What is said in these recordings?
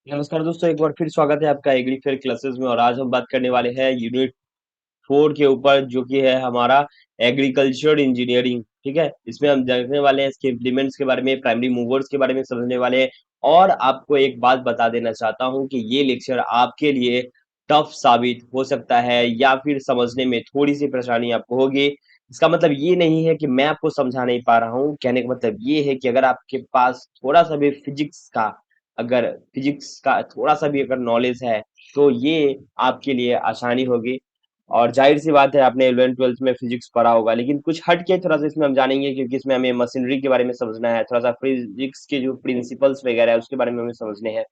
नमस्कार दोस्तों, एक बार फिर स्वागत है आपका एग्री फेयर क्लासेस में। और आज हम बात करने वाले हैं यूनिट 4 के ऊपर, जो कि है हमारा एग्रीकल्चर इंजीनियरिंग। ठीक है, इसमें हम जानने वाले हैं इसके इम्प्लीमेंट्स के बारे में, प्राइमरी मूवर्स के बारे में समझने वाले हैं। और आपको एक बात बता देना चाहता हूँ कि ये लेक्चर आपके लिए टफ साबित हो सकता है या फिर समझने में थोड़ी सी परेशानी आपको होगी। इसका मतलब ये नहीं है कि मैं आपको समझा नहीं पा रहा हूँ, कहने का मतलब ये है कि अगर आपके पास थोड़ा सा भी फिजिक्स का थोड़ा सा भी अगर नॉलेज है, तो ये आपके लिए आसानी होगी। और जाहिर सी बात है, आपने 11th-12th में फिजिक्स पढ़ा होगा, लेकिन कुछ हट के थोड़ा सा इसमें हम जानेंगे, क्योंकि इसमें हमें मशीनरी के बारे में समझना है, थोड़ा सा फिजिक्स के जो प्रिंसिपल्स वगैरह है उसके बारे में हमें समझने हैं।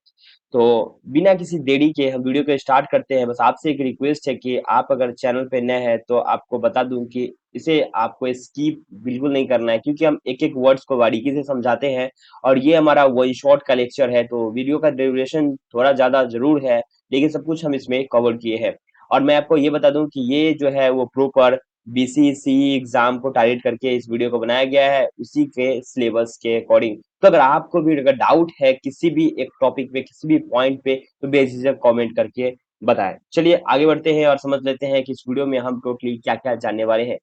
तो बिना किसी देरी के हम वीडियो को स्टार्ट करते हैं। बस आपसे एक रिक्वेस्ट है कि आप अगर चैनल पे नए हैं तो आपको बता दूं कि इसे आपको स्किप बिल्कुल नहीं करना है, क्योंकि हम एक एक वर्ड्स को बारीकी से समझाते हैं। और ये हमारा वन शॉट का लेक्चर है, तो वीडियो का ड्यूरेशन थोड़ा ज्यादा जरूर है, लेकिन सब कुछ हम इसमें कवर किए हैं। और मैं आपको ये बता दूं कि ये जो है वो प्रॉपर बीसीसी एग्जाम को टारगेट करके इस वीडियो को बनाया गया है, उसी के सिलेबस के अकॉर्डिंग। तो अगर आपको भी अगर डाउट है किसी भी एक टॉपिक पे, किसी भी पॉइंट पे, तो बेझिझक कमेंट करके बताएं। चलिए आगे बढ़ते हैं और समझ लेते हैं कि इस वीडियो में हम टोटली क्या क्या जानने वाले हैं।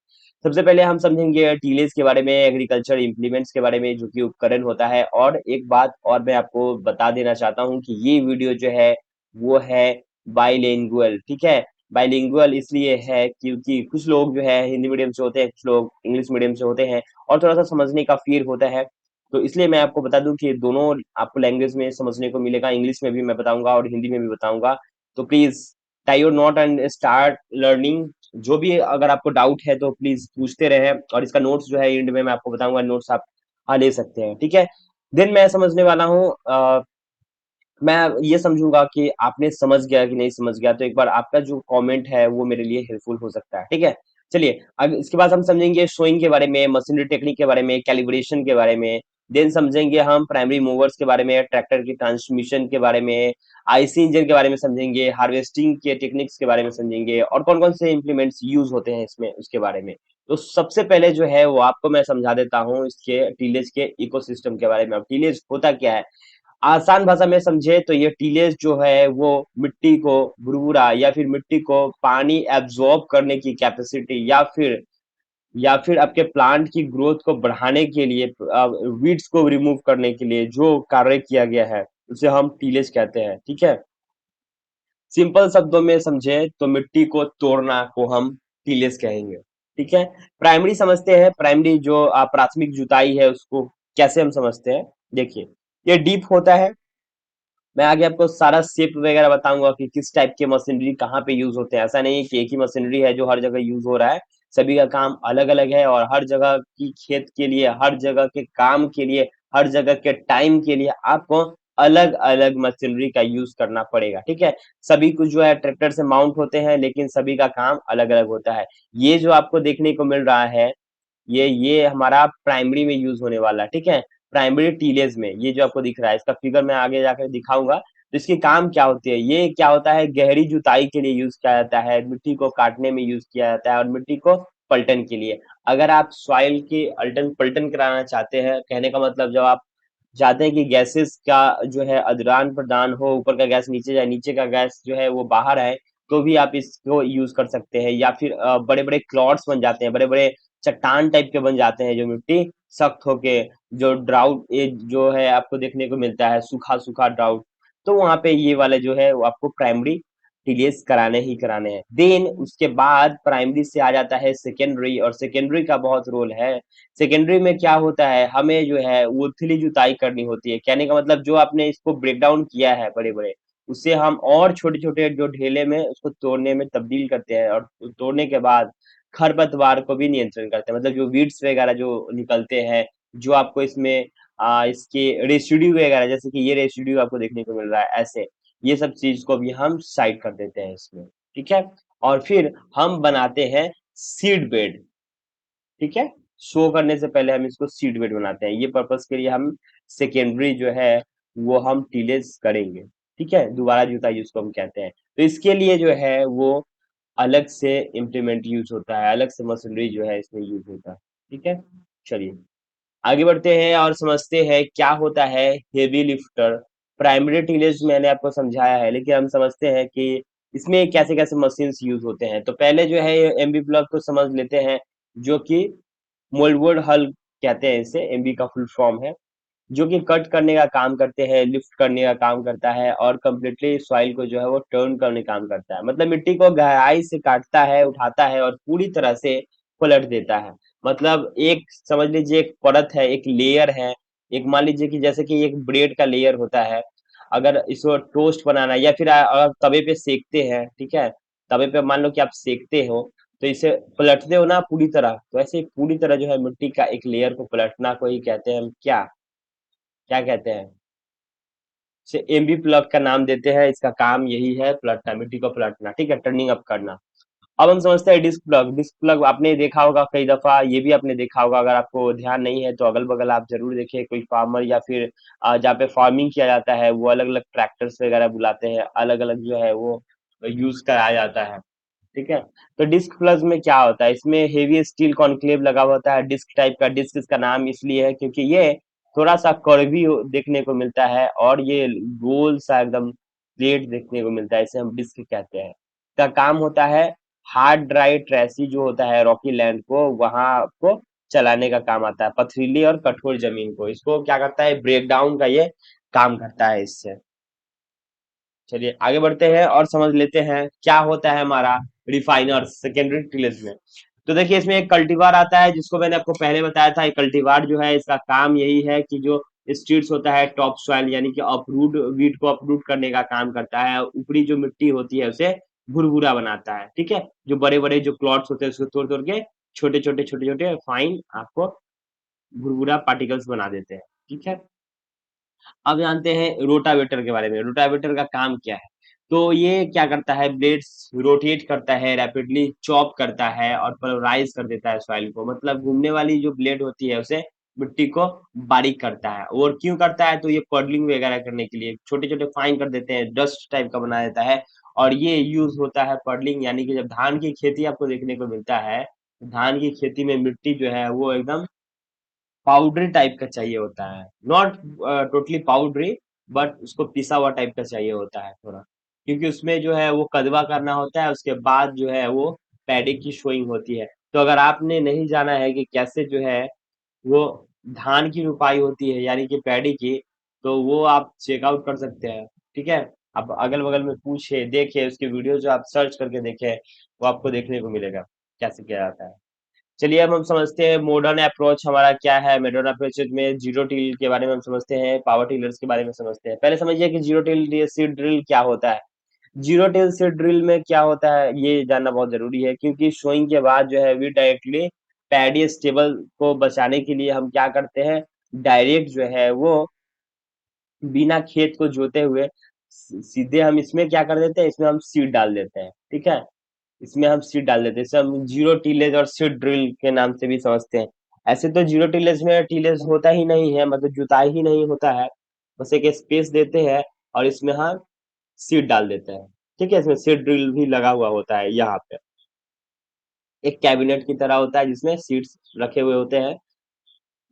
सबसे पहले हम समझेंगे टीलेज के बारे में, एग्रीकल्चर इंप्लीमेंट्स के बारे में, जो कि उपकरण होता है। और एक बात और मैं आपको बता देना चाहता हूँ कि ये वीडियो जो है वो है बाइलिंगुअल। ठीक है, बाइलिंगुअल इसलिए है क्योंकि कुछ लोग जो है हिंदी मीडियम से होते हैं, कुछ लोग इंग्लिश मीडियम से होते हैं, और थोड़ा सा समझने का फिर होता है। तो इसलिए मैं आपको बता दूं कि दोनों आपको लैंग्वेज में समझने को मिलेगा, इंग्लिश में भी मैं बताऊंगा और हिंदी में भी बताऊंगा। तो please tie your note and start learning. जो भी अगर आपको डाउट है तो प्लीज पूछते रहे, और इसका नोट्स जो है एंड में मैं आपको बताऊंगा, नोट्स आप ले सकते हैं। ठीक है, देन मैं समझने वाला हूँ। मैं ये समझूंगा कि आपने समझ गया कि नहीं समझ गया, तो एक बार आपका जो कमेंट है वो मेरे लिए हेल्पफुल हो सकता है। ठीक है, चलिए अब इसके बाद हम समझेंगे शोइंग के बारे में, मशीनरी टेक्निक के बारे में, कैलिब्रेशन के बारे में। देन समझेंगे हम प्राइमरी मूवर्स के बारे में, ट्रैक्टर की ट्रांसमिशन के बारे में, आईसी इंजन के बारे में समझेंगे, हार्वेस्टिंग के टेक्निक्स के बारे में समझेंगे, और कौन कौन से इंप्लीमेंट्स यूज होते हैं इसमें उसके बारे में। तो सबसे पहले जो है वो आपको मैं समझा देता हूँ इसके टीलेज के इकोसिस्टम के बारे में। अब टीलेज होता क्या है, आसान भाषा में समझे तो ये टीलेज जो है वो मिट्टी को भुरभुरा या फिर मिट्टी को पानी एब्जॉर्ब करने की कैपेसिटी, या फिर आपके प्लांट की ग्रोथ को बढ़ाने के लिए, वीड्स को रिमूव करने के लिए जो कार्य किया गया है, उसे हम टीलेज कहते हैं। ठीक है, सिंपल शब्दों में समझे तो मिट्टी को तोड़ना को हम टीलेज कहेंगे। ठीक है, प्राइमरी समझते हैं। प्राइमरी जो प्राथमिक जुताई है उसको कैसे हम समझते हैं, देखिए। ये डीप होता है। मैं आगे आपको सारा शेप वगैरह बताऊंगा कि किस टाइप के मशीनरी कहाँ पे यूज होते हैं। ऐसा नहीं है कि एक ही मशीनरी है जो हर जगह यूज हो रहा है, सभी का काम अलग अलग है। और हर जगह की खेत के लिए, हर जगह के काम के लिए, हर जगह के टाइम के लिए आपको अलग अलग मशीनरी का यूज करना पड़ेगा। ठीक है, सभी कुछ जो है ट्रैक्टर से माउंट होते हैं, लेकिन सभी का काम अलग अलग होता है। ये जो आपको देखने को मिल रहा है, ये हमारा प्राइमरी में यूज होने वाला है। ठीक है, प्राइमरी टीलेज में ये जो आपको दिख रहा है, इसका फिगर मैं आगे जाकर दिखाऊंगा। तो इसकी काम क्या होती है, ये क्या होता है, गहरी जुताई के लिए यूज किया जाता है, मिट्टी को काटने में यूज किया जाता है, और मिट्टी को पलटन के लिए। अगर आप सॉइल की अल्टन पलटन कराना चाहते हैं, कहने का मतलब जब आप चाहते हैं कि गैसेस का जो है आदान प्रदान हो, ऊपर का गैस नीचे जाए, नीचे का गैस जो है वो बाहर आए, तो भी आप इसको यूज कर सकते हैं। या फिर बड़े बड़े क्लॉट्स बन जाते हैं, बड़े बड़े चट्टान टाइप के बन जाते हैं, जो मिट्टी सख्त होके, जो ड्राउट ये जो है आपको देखने को मिलता है, सूखा सूखा ड्राउट, तो वहां पे ये वाले जो है वो आपको प्राइमरी टीलीएस कराने ही कराने हैं। देन उसके बाद प्राइमरी से आ जाता है सेकेंडरी, और सेकेंडरी का बहुत रोल है। सेकेंडरी में क्या होता है, हमें जो है उथली जुताई करनी होती है, कहने का मतलब जो आपने इसको ब्रेक डाउन किया है बड़े बड़े, उसे हम और छोटे छोटे जो ढेले में उसको तोड़ने में तब्दील करते हैं। और तोड़ने के बाद खरपतवार को भी नियंत्रण करते हैं, मतलब जो वीड्स वगैरह जो निकलते हैं, जो आपको इसमें इसके रेसिड्यू वगैरह, जैसे कि ये रेसिड्यू आपको देखने को मिल रहा है ऐसे, ये सब चीज को भी हम साइड कर देते हैं इसमें। ठीक है, और फिर हम बनाते हैं सीड बेड। ठीक है, शो करने से पहले हम इसको सीड बेड बनाते हैं, ये पर्पस के लिए हम सेकेंडरी जो है वो हम टीलेज करेंगे। ठीक है, दोबारा जुताई जिसको हम कहते हैं, तो इसके लिए जो है वो अलग से इम्प्लीमेंट यूज होता है, अलग से मशीनरी जो है इसमें यूज होता है। ठीक है, चलिए आगे बढ़ते हैं और समझते हैं क्या होता है हेवी लिफ्टर प्राइमरी टिलेज मैंने आपको समझाया है, लेकिन हम समझते हैं कि इसमें कैसे-कैसे मशीन्स यूज़ होते हैं। तो पहले जो है ये एमबी प्लग को समझ लेते हैं, जो कि मोल्डवुड हल कहते हैं इसे, एमबी का फुल फॉर्म है। जो कि कट करने का काम करते हैं, लिफ्ट करने का काम करता है और कंप्लीटली सॉइल को जो है वो टर्न करने का काम करता है। मतलब मिट्टी को गहराई से काटता है, उठाता है और पूरी तरह से पलट देता है। मतलब एक समझ लीजिए एक परत है, एक लेयर है, एक मान लीजिए कि जैसे कि एक ब्रेड का लेयर होता है। अगर इसको टोस्ट बनाना है या फिर अगर तवे पे सेकते हैं, ठीक है? तवे पे मान लो कि आप सेकते हो, तो इसे पलटते हो ना पूरी तरह, तो ऐसे ही पूरी तरह जो है मिट्टी का एक लेयर को पलटना को ही कहते हैं हम क्या? क्या कहते हैं? इसे एमबी प्लग का नाम देते हैं। इसका काम यही है, पलटना, मिट्टी को पलटना, ठीक है, टर्निंग अप करना। अब हम समझते हैं डिस्क प्लग। डिस्क प्लग आपने देखा होगा कई दफा, ये भी आपने देखा होगा। अगर आपको ध्यान नहीं है तो अगल बगल आप जरूर देखें, कोई फार्मर या फिर जहाँ पे फार्मिंग किया जाता है वो अलग अलग ट्रैक्टर्स वगैरह बुलाते हैं, अलग अलग जो है वो यूज कराया जाता है, ठीक है। तो डिस्क प्लग में क्या होता है, इसमें हेवी स्टील कॉन्क्लेव लगा हुआ होता है, डिस्क टाइप का। डिस्क इसका नाम इसलिए है क्योंकि ये थोड़ा सा कर्वी देखने को मिलता है और ये गोल सा एकदम प्लेट देखने को मिलता है, इसे हम डिस्क कहते हैं। इसका काम होता है हार्ड ड्राई ट्रेसी जो होता है रॉकी लैंड को, वहां को चलाने का काम आता है। पथरीली और कठोर जमीन को इसको क्या करता है, ब्रेक डाउन का ये काम करता है इससे। चलिए आगे बढ़ते हैं और समझ लेते हैं क्या होता है हमारा रिफाइनर सेकेंडरी टिलेज में। तो देखिए इसमें एक कल्टीवार आता है, जिसको मैंने आपको पहले बताया था। एक कल्टीवार जो है इसका काम यही है कि जो स्टीट्स होता है टॉप सॉइल यानी कि अपरूट वीट को अपरूट करने का काम करता है। ऊपरी जो मिट्टी होती है उसे भुरभुरा बनाता है, ठीक है। जो बड़े बड़े जो क्लॉट्स होते हैं उसको तोड़ तोड़ के छोटे छोटे फाइन आपको भुरभुरा पार्टिकल्स बना देते हैं, ठीक है। अब जानते हैं रोटावेटर के बारे में। रोटावेटर का काम क्या है? तो ये क्या करता है, ब्लेड्स रोटेट करता है, रैपिडली चॉप करता है और पल्वराइज कर देता है सॉइल को। मतलब घूमने वाली जो ब्लेड होती है उसे मिट्टी को बारीक करता है। और क्यों करता है, तो ये पडलिंग वगैरह करने के लिए छोटे छोटे फाइन कर देते हैं, डस्ट टाइप का बना देता है। और ये यूज होता है पडलिंग, यानी कि जब धान की खेती आपको देखने को मिलता है, धान की खेती में मिट्टी जो है वो एकदम पाउडरी टाइप का चाहिए होता है। नॉट टोटली पाउडरी, बट उसको पिसा हुआ टाइप का चाहिए होता है थोड़ा, क्योंकि उसमें जो है वो कदवा करना होता है, उसके बाद जो है वो पैडी की शोइंग होती है। तो अगर आपने नहीं जाना है कि कैसे जो है वो धान की रुपाई होती है यानी कि पैडी की, तो वो आप चेकआउट कर सकते हैं, ठीक है। आप अगल बगल में पूछे देखे उसकी वीडियो जो आप सर्च करके देखे, वो आपको देखने को मिलेगा कैसे किया जाता है। चलिए अब हम समझते हैं मॉडर्न अप्रोच हमारा क्या है। मॉडर्न अप्रोच में जीरो टिल के बारे में हम समझते हैं, पावर टिलर्स के बारे में समझते हैं। पहले समझिए कि जीरो टिल सीड ड्रिल क्या होता है। जीरो टिल सीड ड्रिल में क्या होता है ये जानना बहुत जरूरी है, क्योंकि शोइंग के बाद जो है वी डायरेक्टली पैडी स्टेबल को बचाने के लिए हम क्या करते हैं, डायरेक्ट जो है वो बिना खेत को जोते हुए सीधे हम इसमें क्या कर देते हैं, इसमें हम सीड डाल देते हैं, ठीक है। इसमें हम सीड डाल देते हैं, इसे हम जीरो टीलेज और सीड ड्रिल के नाम से भी समझते हैं। ऐसे तो जीरो टीलेज में टीलेज होता ही नहीं है, मतलब जुताई ही नहीं होता है। बस एक स्पेस देते हैं और इसमें हम सीड डाल देते हैं, ठीक है। इसमें सीड ड्रिल भी लगा हुआ होता है यहाँ पे, एक कैबिनेट की तरह होता है जिसमें सीड्स रखे हुए होते हैं।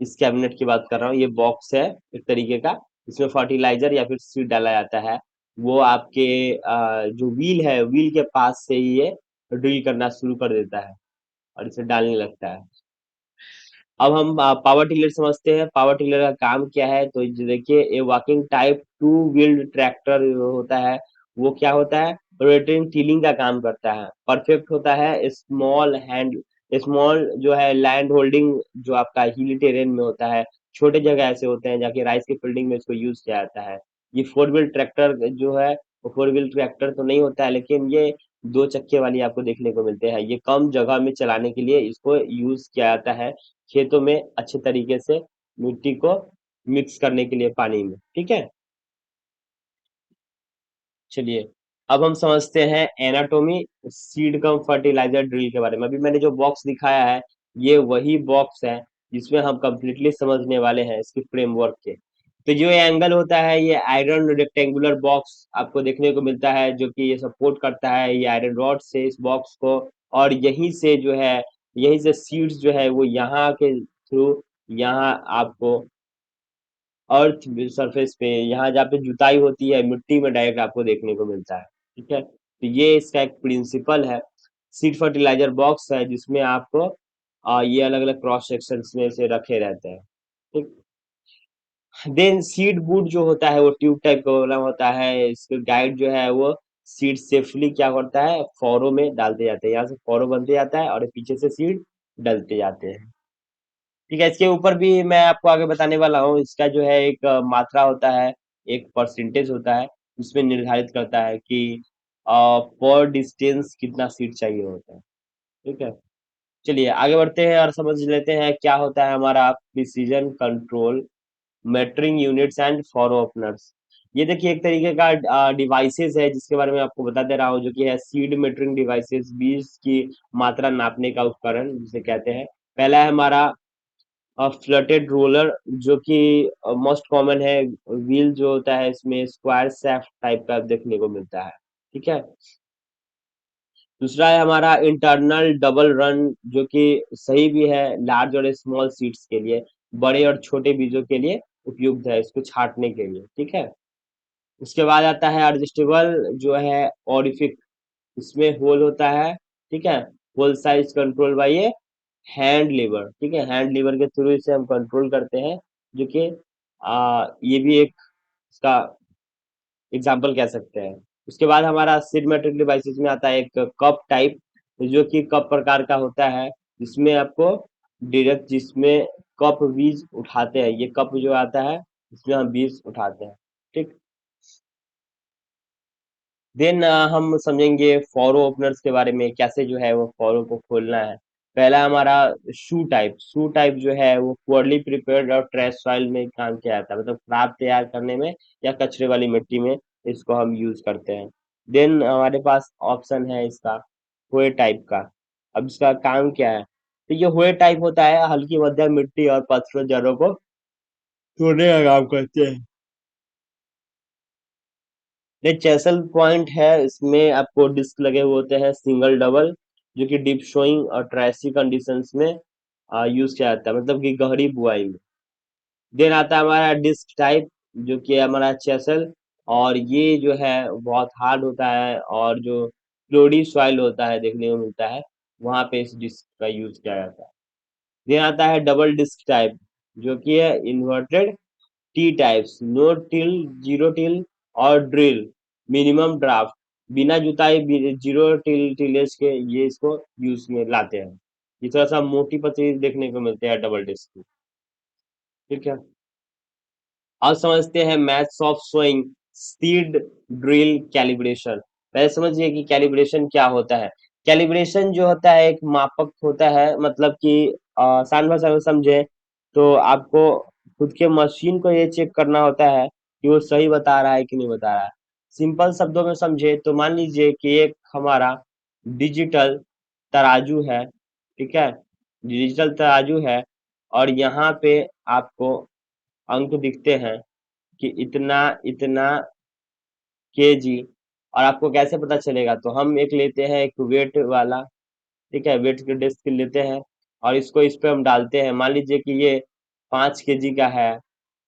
इस कैबिनेट की बात कर रहा हूँ, ये बॉक्स है एक तरीके का, इसमें फर्टिलाइजर या फिर सीड डाला जाता है। वो आपके जो व्हील है, व्हील के पास से ही ये ड्रिल करना शुरू कर देता है और इसे डालने लगता है। अब हम पावर टिलर समझते हैं। पावर टिलर का काम क्या है, तो ये देखिए ये walking type two wheeled tractor होता है। वो क्या होता है, रोटेटिंग टीलिंग का काम करता है। परफेक्ट होता है स्मॉल हैंड, स्मॉल जो है लैंड होल्डिंग जो आपका हिली टेरेन में होता है। छोटे जगह ऐसे होते हैं जाके राइस की फील्डिंग में इसको यूज किया जाता है। ये फोर व्हील ट्रैक्टर जो है, वो फोर व्हील ट्रैक्टर तो नहीं होता है, लेकिन ये दो चक्के वाली आपको देखने को मिलते हैं। ये कम जगह में चलाने के लिए इसको यूज किया जाता है, खेतों में अच्छे तरीके से मिट्टी को मिक्स करने के लिए पानी में, ठीक है। चलिए अब हम समझते हैं anatomy seed cum fertilizer drill के बारे में। अभी मैंने जो बॉक्स दिखाया है ये वही बॉक्स है जिसमें हम कंप्लीटली समझने वाले हैं इसके फ्रेमवर्क के। तो जो ये एंगल होता है, ये आयरन रेक्टेंगुलर बॉक्स आपको देखने को मिलता है, जो कि ये सपोर्ट करता है ये आयरन रॉड से इस बॉक्स को। और यहीं से जो है, यहीं से सीड्स जो है वो यहाँ के थ्रू यहाँ आपको अर्थ सरफेस पे, यहाँ जहाँ पे जुताई होती है मिट्टी में डायरेक्ट आपको देखने को मिलता है। ठीक है, तो ये इसका एक प्रिंसिपल है। सीड फर्टिलाइजर बॉक्स है जिसमें आपको ये अलग अलग क्रॉस सेक्शन में से रखे रहते हैं। ठीक, देन सीड बूट जो होता है वो ट्यूब टाइप का वाला होता है। इसका गाइड जो है वो सीड सेफली क्या करता है, फौरों में डालते जाते हैं, यहाँ से फौरो बनते जाता है और पीछे से सीड डलते जाते हैं। ठीक है, इसके ऊपर भी मैं आपको आगे बताने वाला हूँ। इसका जो है एक मात्रा होता है, एक परसेंटेज होता है, उसमें निर्धारित करता है कि पर डिस्टेंस कितना सीड चाहिए होता है। ठीक है, चलिए आगे बढ़ते हैं और समझ लेते हैं क्या होता है हमारा precision control metering units and furrow openers. ये देखिए एक तरीके का डिवाइसेस है जिसके बारे में आपको बता दे रहा हूँ, जो कि है सीड मेटरिंग डिवाइसेस, बीज की मात्रा नापने का उपकरण जिसे कहते हैं। पहला है हमारा फ्लटेड रोलर, जो कि मोस्ट कॉमन है। व्हील जो होता है इसमें स्क्वायर शाफ्ट टाइप का देखने को मिलता है। ठीक है, दूसरा है हमारा इंटरनल डबल रन, जो कि सही भी है लार्ज और स्मॉल सीड्स के लिए, बड़े और छोटे बीजों के लिए उपयुक्त है इसको छांटने के लिए। ठीक है, उसके बाद आता है एडजस्टेबल जो है ऑरिफिक, इसमें होल होता है। ठीक है, होल साइज कंट्रोल बाय ये हैंड लीवर। ठीक है, हैंड लीवर के थ्रू इसे हम कंट्रोल करते हैं, जो कि ये भी एक इसका एग्जाम्पल कह सकते हैं। उसके बाद हमारा सिग्मेट्रिक डिवाइसेस में आता है एक कप टाइप, जो कि कप प्रकार का होता है, जिसमें आपको डायरेक्ट जिसमें कप बीज उठाते हैं। ये कप जो आता है इसमें हम बीज उठाते हैं। ठीक, देन हम समझेंगे फॉरो ओपनर्स के बारे में, कैसे जो है वो फॉरो को खोलना है। पहला हमारा शू टाइप जो है वो पोअरली प्रिपेयर्ड और ट्रेश सॉइल में काम किया जाता है, मतलब खराब तैयार करने में या कचरे वाली मिट्टी में इसको हम यूज करते हैं। देन हमारे पास ऑप्शन है इसका हुए टाइप का। अब इसका काम क्या है, तो ये हुए टाइप होता है, हल्की मध्यम मिट्टी और पत्थर जड़ों को तोड़ने का काम करते हैं। ये चेसल पॉइंट है, इसमें आपको डिस्क लगे हुए होते हैं सिंगल डबल, जो कि डीप शोइंग और ट्रेसी कंडीशंस में यूज किया जाता है, मतलब कि गहरी बुआई में। देन आता है हमारा डिस्क टाइप, जो कि है हमारा चेसल, और ये जो है बहुत हार्ड होता है, और जो क्लोडी सॉइल होता है देखने को मिलता है, वहां पे इस डिस्क का यूज किया जाता है। देन आता है डबल डिस्क टाइप, जो कि है inverted T types, no till, zero till और ड्रिल, मिनिमम ड्राफ्ट, बिना जुताई जीरो टिल टिलेज के ये इसको यूज में लाते हैं। ये थोड़ा सा मोटी पतली देखने को मिलते हैं डबल डिस्क की। ठीक है, अब समझते हैं maths of sowing seed drill calibration. पहले समझिए कि कैलिब्रेशन क्या होता है। कैलिब्रेशन जो होता है एक मापक होता है, मतलब कि आसान भाषा में समझे तो आपको खुद के मशीन को ये चेक करना होता है कि वो सही बता रहा है कि नहीं बता रहा है। सिंपल शब्दों में समझे तो मान लीजिए कि एक हमारा डिजिटल तराजू है। ठीक है, डिजिटल तराजू है, और यहाँ पे आपको अंक दिखते हैं कि इतना इतना केजी। और आपको कैसे पता चलेगा, तो हम एक लेते हैं एक वेट वाला, ठीक है, वेट के डिस्क लेते हैं और इसको इस पे हम डालते हैं। मान लीजिए कि ये 5 केजी का है,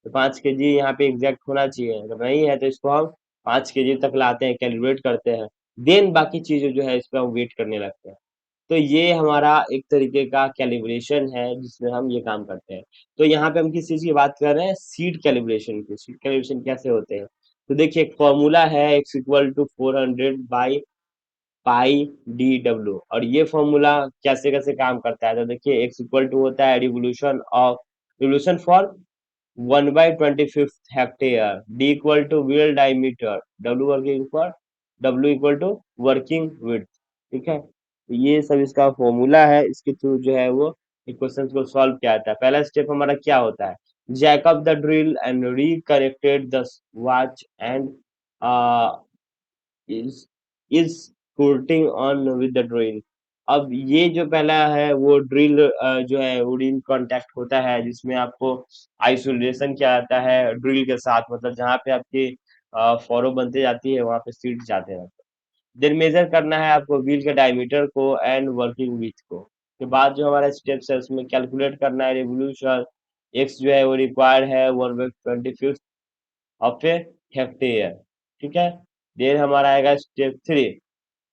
तो 5 केजी यहाँ पे एग्जैक्ट होना चाहिए, अगर नहीं है तो इसको हम 5 केजी तक लाते हैं, कैलकुलेट करते हैं। देन बाकी चीजें जो है इस पे हम वेट करने लगते हैं। तो ये हमारा एक तरीके का कैलिब्रेशन है जिसमें हम ये काम करते हैं। तो यहाँ पे हम किस चीज की बात कर रहे हैं, सीड कैलिब्रेशन की। सीड कैलिब्रेशन कैसे होते हैं, तो देखिए एक फॉर्मूला है, X equal to 400 by pi D W, और ये फॉर्मूला कैसे कैसे काम करता है, तो देखिए एक्स इक्वल टू होता है revolution for 1/25 hectare, D equal to wheel diameter, W equal to working width. ठीक है, तो ये सब इसका फॉर्मूला है, इसके थ्रू जो है वो इक्वेशंस को सॉल्व किया जाता है। पहला स्टेप हमारा क्या होता है, jack up the drill and recorrected the watch and is is coating on with the drill. अब ये जो पहला है वो ड्रिल जो है वुड इन कांटेक्ट होता है, जिसमें आपको आइसोलेशन किया जाता है ड्रिल के साथ, मतलब जहाँ पे आपकी फॉरो बनते जाती है वहां पे सीट जाते हैं। देन मेजर करना है आपको व्हील के डायमीटर को एंड वर्किंग विथ को। के बाद जो हमारा स्टेप्स है उसमें कैलकुलेट करना है रिवोल्यूशन, एक्स जो है वो रिक्वायर्ड है 1/25 ऑफ ए हेक्टेयर। ठीक है। देन हमारा आएगा स्टेप थ्री।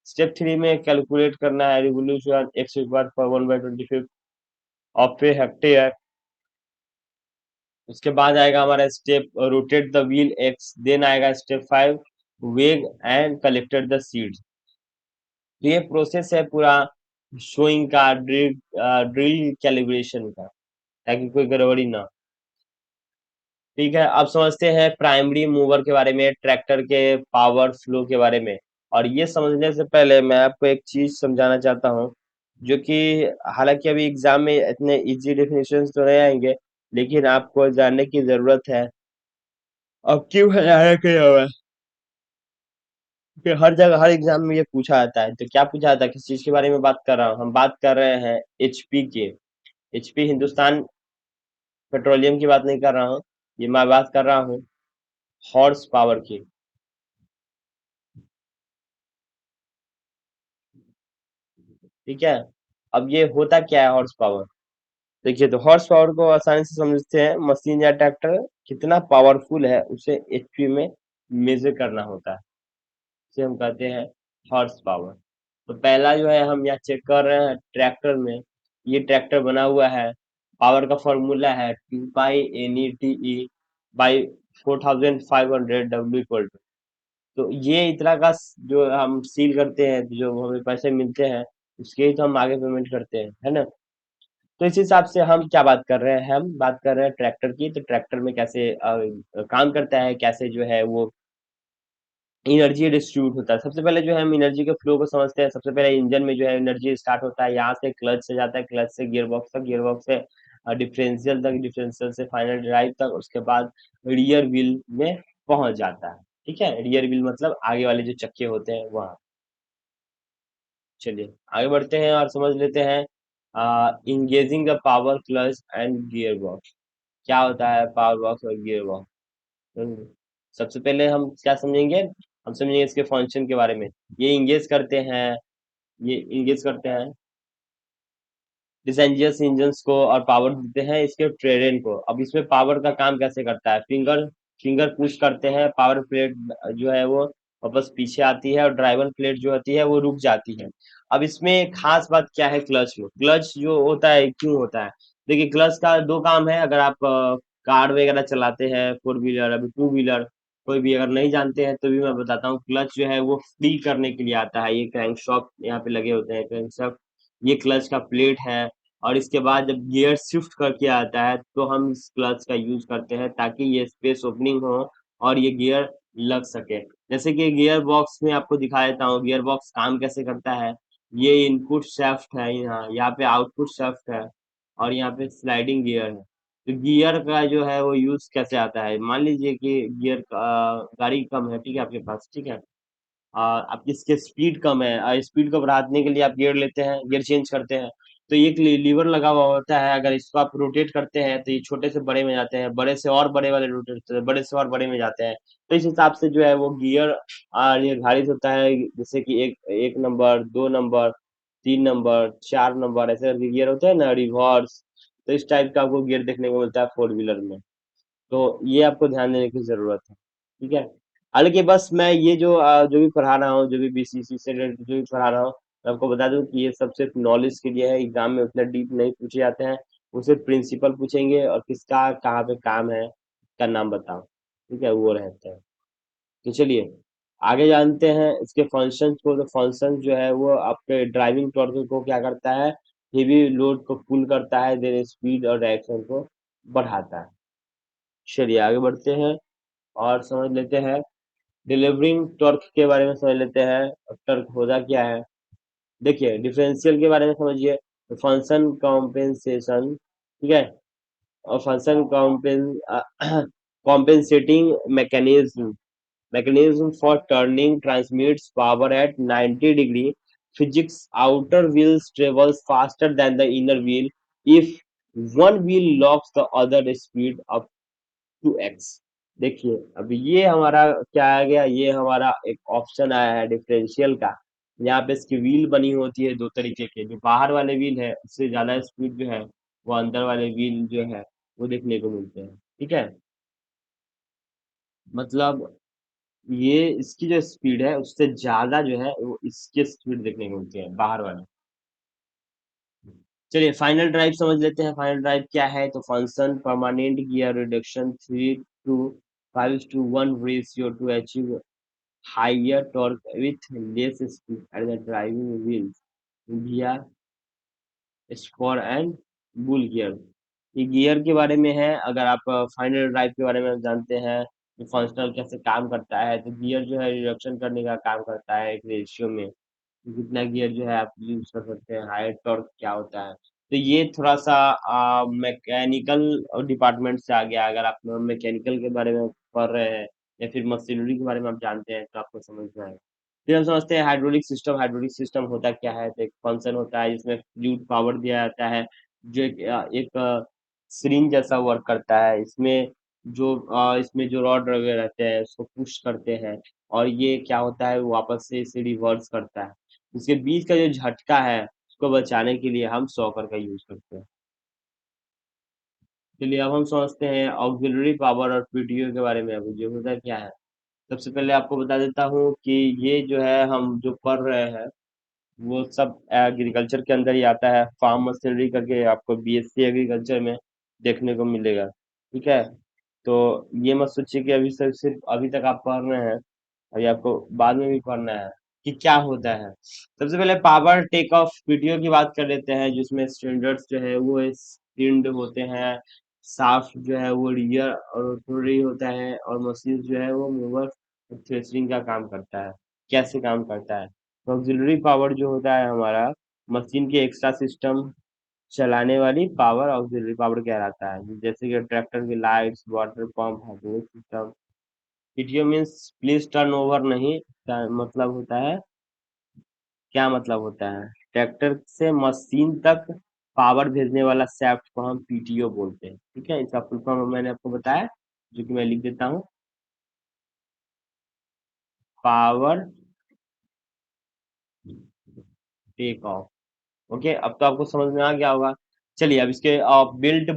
स्टेप थ्री में कैलकुलेट करना है revolution x required for 1/25 of a hectare. उसके बाद आएगा हमारा step rotate the wheel x. Then आएगा step five, weigh and collected the seeds. तो ये प्रोसेस है पूरा शोइंग का, ड्रिल कैलिब्रेशन का, ताकि कोई गड़बड़ी ना हो। ठीक है, अब समझते हैं प्राइमरी मूवर के बारे में, ट्रैक्टर के पावर फ्लो के बारे में। और ये समझने से पहले मैं आपको एक चीज समझाना चाहता हूँ, जो कि हालांकि अभी एग्जाम में इतने इजी डेफिनेशन तो नहीं आएंगे, लेकिन आपको जानने की जरूरत है। अब क्यों है आया क्या हुआ है? कि हर जगह हर एग्जाम में ये पूछा जाता है। तो क्या पूछा जाता है, किस चीज के बारे में बात कर रहा हूँ? हम बात कर रहे हैं एचपी के। एचपी हिंदुस्तान पेट्रोलियम की बात नहीं कर रहा हूँ, ये मैं बात कर रहा हूँ हॉर्स पावर की। ठीक है। अब ये होता क्या है हॉर्स पावर? देखिए, तो हॉर्स पावर को आसानी से समझते हैं, मशीन या ट्रैक्टर कितना पावरफुल है उसे एचपी में मेजर करना होता है, इसे हम कहते हैं हॉर्स पावर। तो पहला जो है हम यहाँ चेक कर रहे हैं ट्रैक्टर में, ये ट्रैक्टर बना हुआ है। पावर का फॉर्मूला है 2 पाई NE TE बाई 4500 डब्ल्यू। तो ये इतना का जो हम सील करते हैं, जो हमें पैसे मिलते हैं, उसके ही तो हम आगे पेमेंट करते हैं, है ना? तो इस हिसाब से हम क्या बात कर रहे हैं, हम बात कर रहे हैं ट्रैक्टर की। तो ट्रैक्टर में कैसे काम करता है, कैसे जो है वो एनर्जी डिस्ट्रीब्यूट होता है। सबसे पहले जो है हम एनर्जी के फ्लो को समझते हैं। सबसे पहले इंजन में जो है एनर्जी स्टार्ट होता है, यहाँ से क्लच से जाता है, क्लच से गियर बॉक्स तक, गियर बॉक्स से डिफरेंशियल तक, डिफरेंशियल से फाइनल ड्राइव तक, उसके बाद रियर व्हील में पहुंच जाता है। ठीक है, रियर व्हील मतलब आगे वाले जो चक्के होते हैं वहाँ। चलिए आगे बढ़ते हैं और समझ लेते हैं engaging the power clutch and gear box. क्या होता है पावर बॉक्स और गियर बॉक्स? सबसे पहले हम क्या समझेंगे, हम समझेंगे इसके फंक्शन के बारे में। ये इंगेज करते हैं, ये इंगेज करते हैं डिसएंजियस इंजन्स को और पावर देते हैं इसके ट्रेन को। अब इसमें पावर का काम कैसे करता है, फिंगर फिंगर पुश करते हैं, पावर प्लेट जो है वो वापस पीछे आती है, और ड्राइवर प्लेट जो होती है वो रुक जाती है। अब इसमें खास बात क्या है, क्लच में, क्लच जो होता है क्यों होता है? देखिए, क्लच का दो काम है। अगर आप कार वगैरह चलाते हैं, फोर व्हीलर, अभी टू व्हीलर, कोई भी अगर नहीं जानते हैं तो भी मैं बताता हूँ। क्लच जो है वो फ्री करने के लिए आता है। ये क्रैंकशाफ्ट यहाँ पे लगे होते हैं, क्रैंकशाफ्ट, ये क्लच का प्लेट है। और इसके बाद जब गियर शिफ्ट करके आता है तो हम इस क्लच का यूज करते हैं, ताकि ये स्पेस ओपनिंग हो और ये गियर लग सके। जैसे कि गियर बॉक्स में आपको दिखा देता हूँ गियर बॉक्स काम कैसे करता है। ये इनपुट शाफ्ट है, यहाँ पे आउटपुट शाफ्ट है, और यहाँ पे स्लाइडिंग गियर है। तो गियर का जो है वो यूज कैसे आता है, मान लीजिए कि गियर गाड़ी कम है, ठीक है, आपके पास, ठीक है, आपकी इसकी स्पीड कम है, स्पीड को बढ़ाने के लिए आप गियर लेते हैं, गियर चेंज करते हैं। तो एक लीवर लगा हुआ होता है, अगर इसको आप रोटेट करते हैं तो ये छोटे से बड़े में जाते हैं, बड़े से और बड़े वाले रोटेट होते हैं, बड़े से और बड़े में जाते हैं। तो इस हिसाब से जो है वो गियर निर्धारित होता है, जैसे कि एक एक नंबर, दो नंबर, तीन नंबर, चार नंबर, ऐसे करके गियर होते हैं ना, रिवर्स। तो इस टाइप का आपको गियर देखने को मिलता है फोर व्हीलर में। तो ये आपको ध्यान देने की जरूरत है। ठीक है। हालांकि बस मैं ये जो भी पढ़ा रहा हूँ, जो भी बीसीसी से related जो भी पढ़ा रहा हूँ, मैं आपको बता दूं कि ये सब सिर्फ नॉलेज के लिए है। एग्जाम में उतना डीप नहीं पूछे जाते हैं। वो सिर्फ प्रिंसिपल पूछेंगे और किसका कहाँ पे काम है, का नाम बताओ। ठीक है, वो रहते हैं। तो चलिए आगे जानते हैं इसके फंक्शन को। तो फंक्शन जो है वो आपके ड्राइविंग टॉर्क को क्या करता है, हेवी लोड को पुल करता है, देन स्पीड और डायरेक्शन को बढ़ाता है। चलिए आगे बढ़ते हैं और समझ लेते हैं डिलीवरिंग टॉर्क के बारे में, समझ लेते हैं टॉर्क होता क्या है। देखिए, डिफरेंशियल के बारे में समझिए। फंक्शन कॉम्पेंसेशन, ठीक है, और function compensating mechanism, mechanism for turning transmits power at 90 degree physics. Outer wheels travels faster than the inner wheel if one wheel locks the other speed up to x। देखिए, अब ये हमारा क्या आ गया, ये हमारा एक ऑप्शन आया है डिफरेंशियल का। यहाँ पे इसकी व्हील बनी होती है दो तरीके के, जो बाहर वाले व्हील है उससे ज्यादा स्पीड जो है वो अंदर वाले व्हील जो है वो देखने को मिलते हैं। ठीक है, मतलब ये इसकी जो स्पीड है उससे ज्यादा जो है वो इसकी स्पीड देखने को मिलती है बाहर वाले। चलिए फाइनल ड्राइव समझ लेते हैं। फाइनल ड्राइव क्या है? तो function permanent gear reduction 3:5:1 ratio to achieve higher torque with less speed at the driving wheels via spur and bull gear. ये गियर के बारे में है। अगर आप फाइनल ड्राइव के बारे में जानते हैं कि फंक्शनल कैसे काम करता है, तो गियर जो है रिडक्शन करने का काम करता है एक रेशियो में। कितना गियर जो है आप यूज कर सकते हैं, हायर टॉर्क क्या होता है। तो ये थोड़ा सा मैकेनिकल डिपार्टमेंट से आ गया। अगर आप मैकेनिकल के बारे में पढ़ रहे हैं या फिर मशीनरी के बारे में आप जानते हैं तो आपको समझ में आएगा। फिर हम समझते हैं हाइड्रोलिक सिस्टम। हाइड्रोलिक सिस्टम होता क्या है? तो एक फंक्शन होता है जिसमें फ्लूइड पावर दिया जाता है, जो एक सिरिंज जैसा वर्क करता है। इसमें जो रॉड वगैरह रहते हैं उसको पुश करते हैं, और ये क्या होता है वो वापस से इसे रिवर्स करता है। उसके बीच का जो झटका है उसको बचाने के लिए हम सॉकर का यूज करते हैं। चलिए अब हम समझते हैं ऑक्सिलरी पावर और पीटीओ के बारे में। अब ये होता क्या है, सबसे पहले आपको बता देता हूँ कि ये जो है हम जो पढ़ रहे हैं वो सब एग्रीकल्चर के अंदर ही आता है। फार्म मशीनरी करके आपको बीएससी एग्रीकल्चर में देखने को मिलेगा। ठीक है, तो ये मत सोचिए कि अभी सिर्फ अभी तक आप पढ़ रहे हैं, अभी आपको बाद में भी पढ़ना है कि क्या होता है। सबसे पहले पावर टेक ऑफ पीटीओ की बात कर लेते हैं, जिसमें स्टैंडर्ड्स जो है वो स्पिंड होते हैं, शाफ्ट जो है वो रियर और रोटरी होता है, और मशीन जो है वो मूवर थ्रेसिंग का काम करता है। कैसे काम करता है? तो ऑक्सिलरी पावर जो होता है हमारा, मशीन के एक्स्ट्रा सिस्टम चलाने वाली पावर ऑक्सिलरी पावर कहलाता है। जैसे कि ट्रैक्टर की lights, water pump, hydraulic system. PTO means please turn over नहीं, का मतलब होता है, क्या मतलब होता है, ट्रैक्टर से मशीन तक पावर भेजने वाला शाफ्ट को हम पीटीओ बोलते हैं। ठीक है, इसका फुल फॉर्म मैंने आपको बताया, जो कि मैं लिख देता हूँ। Power take off. ओके, अब तो आपको समझ में आ गया होगा। चलिए अब इसके बिल्ट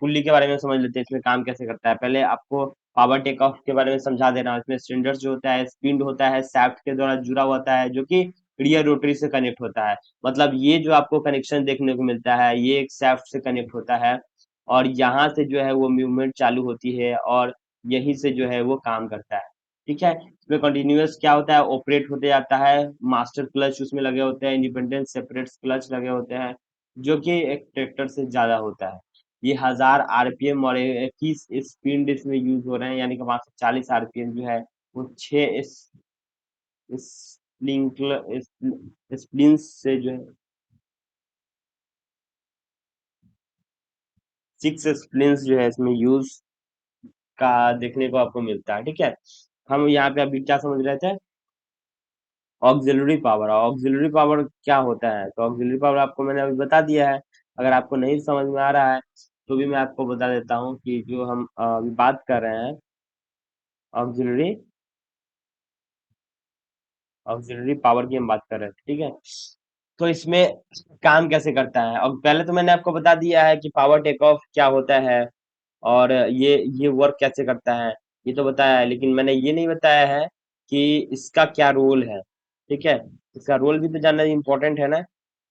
पुल्ली के बारे में समझ लेते हैं, इसमें काम कैसे करता है। पहले आपको पावर टेक ऑफ के बारे में समझा दे रहा हूँ। इसमें सिलेंडर जो होता है स्पिंड होता है, शाफ्ट के द्वारा जुड़ा होता है, जो कि रियर रोटरी से कनेक्ट होता है। मतलब ये जो आपको कनेक्शन देखने को मिलता है ये एक शाफ्ट से कनेक्ट होता है, और यहाँ से जो है वो मूवमेंट चालू होती है, और यहीं से जो है वो काम करता है। ठीक है, इसमें कंटिन्यूअस क्या होता है, ऑपरेट होते जाता है। मास्टर क्लच उसमें लगे होते हैं, इंडिपेंडेंट सेपरेट क्लच लगे होते हैं, जो कि एक ट्रैक्टर से ज्यादा होता है। ये 1000 आरपीएम और 21 स्पीड इसमें यूज हो रहे हैं, यानी कि 540 आरपीएम जो है वो 6 स्प्लिंस से जो है 6 स्प्लिंस जो है इसमें यूज का देखने को आपको मिलता है। ठीक है, हम यहाँ पे अभी क्या समझ रहे थे, ऑक्सिलरी पावर। ऑक्सिलरी पावर क्या होता है? तो ऑक्सिलरी पावर आपको मैंने अभी बता दिया है। अगर आपको नहीं समझ में आ रहा है तो भी मैं आपको बता देता हूँ कि जो हम अभी बात कर रहे हैं ऑक्सिलरी ऑक्सिलरी पावर की हम बात कर रहे थे। ठीक है, तो इसमें काम कैसे करता है, और पहले तो मैंने आपको बता दिया है कि पावर टेक ऑफ क्या होता है, और ये वर्क कैसे करता है, ये तो बताया है। लेकिन मैंने ये नहीं बताया है कि इसका क्या रोल है। ठीक है, इसका रोल भी तो जानना इम्पोर्टेंट है ना,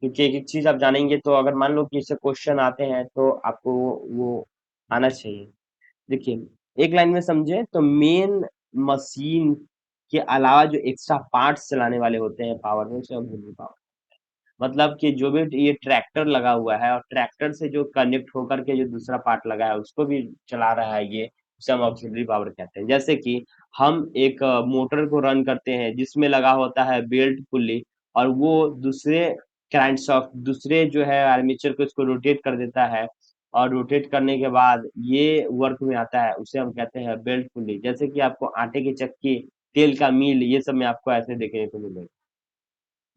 क्योंकि एक एक चीज आप जानेंगे तो अगर मान लो कि इससे क्वेश्चन आते हैं तो आपको वो आना चाहिए। देखिए एक लाइन में समझे तो मेन मशीन के अलावा जो एक्स्ट्रा पार्ट्स चलाने वाले होते हैं पावर में, उसे हम ऑक्सिलरी पावर। मतलब कि जो भी ये ट्रैक्टर लगा हुआ है और ट्रैक्टर से जो कनेक्ट होकर के जो दूसरा पार्ट लगा है उसको भी चला रहा है, ये उसे हम ऑक्सिलरी पावर कहते हैं। जैसे कि हम एक मोटर को रन करते हैं जिसमें लगा होता है बेल्ट पुल्ली, और वो दूसरे क्रैंकशाफ्ट दूसरे जो है आर्मेचर को इसको रोटेट कर देता है, और रोटेट करने के बाद ये वर्क में आता है, उसे हम कहते हैं बेल्ट पुल्ली। जैसे कि आपको आटे की चक्की, तेल का मील, ये सब में आपको ऐसे देखने को मिलेगा।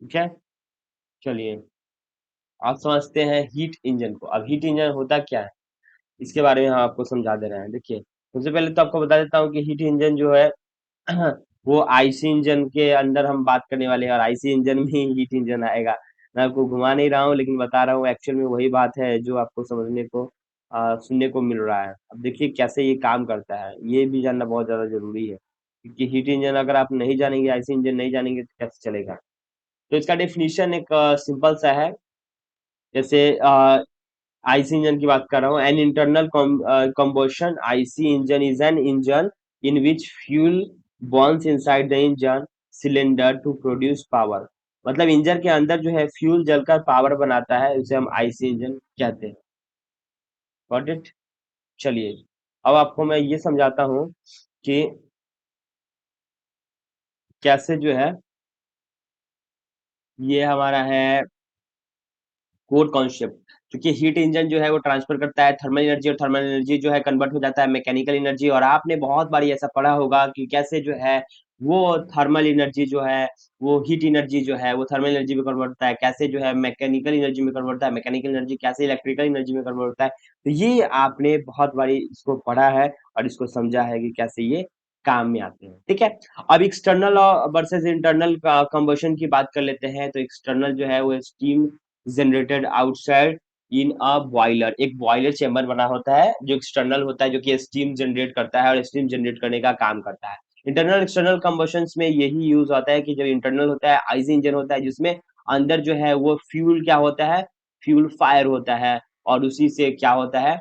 ठीक है, चलिए आप समझते हैं हीट इंजन को। अब हीट इंजन होता क्या है इसके बारे में हम आपको समझा दे रहे हैं। देखिए सबसे पहले तो आपको बता देता हूँ कि हीट इंजन जो है वो आईसी इंजन के अंदर हम बात करने वाले हैं, और आईसी इंजन में ही हीट इंजन आएगा। मैं आपको घुमा नहीं रहा हूँ लेकिन बता रहा हूँ, एक्चुअल में वही बात है जो आपको समझने को सुनने को मिल रहा है। अब देखिए कैसे ये काम करता है, ये भी जानना बहुत ज़्यादा ज़रूरी है, क्योंकि हीट इंजन अगर आप नहीं जानेंगे, आईसी इंजन नहीं जानेंगे तो कैसे चलेगा? तो इसका डेफिनिशन एक सिंपल सा है, जैसे आईसी इंजन की बात कर रहा हूँ। An internal combustion IC engine is an engine in which fuel burns inside the engine cylinder to produce power. मतलब इंजन के अंदर जो है फ्यूल जलकर पावर बनाता है, उसे हम आईसी इंजन कहते हैं। Got it? चलिए, अब आपको मैं ये समझाता हूँ कि कैसे जो है ये हमारा है कोर कॉन्सेप्ट। क्योंकि हीट इंजन जो है वो ट्रांसफर करता है थर्मल एनर्जी, और थर्मल एनर्जी जो है कन्वर्ट हो जाता है मैकेनिकल एनर्जी। और आपने बहुत बार ऐसा पढ़ा होगा कि कैसे जो है वो थर्मल एनर्जी जो है वो हीट एनर्जी जो है वो थर्मल एनर्जी में कन्वर्ट होता है, कैसे जो है मैकेनिकल एनर्जी में कन्वर्ट होता है, मैकेनिकल एनर्जी कैसे इलेक्ट्रिकल एनर्जी में कन्वर्ट होता है। तो ये आपने बहुत बारी इसको पढ़ा है और इसको समझा है कि कैसे ये काम में आते हैं। ठीक है, अब एक्सटर्नल वर्सेस इंटरनल कंबशन की बात कर लेते हैं। तो एक्सटर्नल जो है वो steam generated outside in a boiler. एक बॉयलर चेंबर बना होता है जो एक्सटर्नल होता है, जो कि स्टीम जनरेट करता है और स्टीम जनरेट करने का काम करता है। इंटरनल एक्सटर्नल कंबशन में यही यूज होता है कि जब इंटरनल होता है आईसी इंजन होता है, जिसमें अंदर जो है वो फ्यूल क्या होता है, फ्यूल फायर होता है, और उसी से क्या होता है,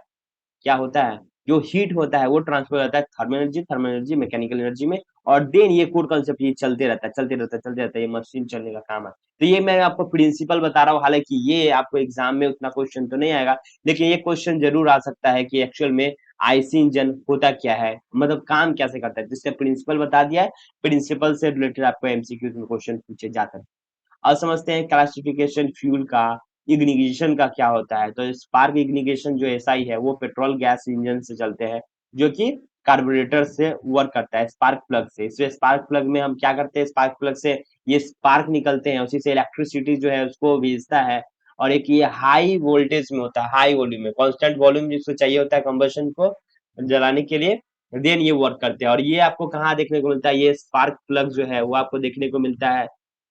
क्या होता है, जो हीट होता है वो ट्रांसफर हो जाता है थर्मल एनर्जी मैकेनिकल एनर्जी में। और देन ये कोर कंसेप्ट ये चलते रहता है, चलते रहता है, चलते रहता है, ये मशीन चलने का काम है। तो ये मैं आपको प्रिंसिपल बता रहा हूँ, हालांकि ये आपको एग्जाम में उतना क्वेश्चन तो नहीं आएगा, लेकिन ये क्वेश्चन जरूर आ सकता है कि एक्चुअल में आईसी इंजन होता क्या है, मतलब काम कैसे करता है। जिससे प्रिंसिपल बता दिया है, प्रिंसिपल से रिलेटेड आपको एमसीक्यू में क्वेश्चन पूछे जा सकते हैं। अब समझते हैं क्लासिफिकेशन फ्यूल का, इग्निशन का क्या होता है। तो स्पार्क इग्निशन जो एसआई है वो पेट्रोल गैस इंजन से चलते हैं, जो कि कार्बोरेटर से वर्क करता है, स्पार्क प्लग से। इसलिए स्पार्क प्लग में हम क्या करते हैं, स्पार्क प्लग से ये स्पार्क निकलते हैं, उसी से इलेक्ट्रिसिटी जो है उसको भेजता है। और एक ये हाई वोल्टेज में होता है, हाई वॉल्यूम में, कांस्टेंट वॉल्यूम जिसको चाहिए होता है कंबशन को जलाने के लिए, देन ये वर्क करते हैं। और ये आपको कहाँ देखने को मिलता है, ये स्पार्क प्लग जो है वो आपको देखने को मिलता है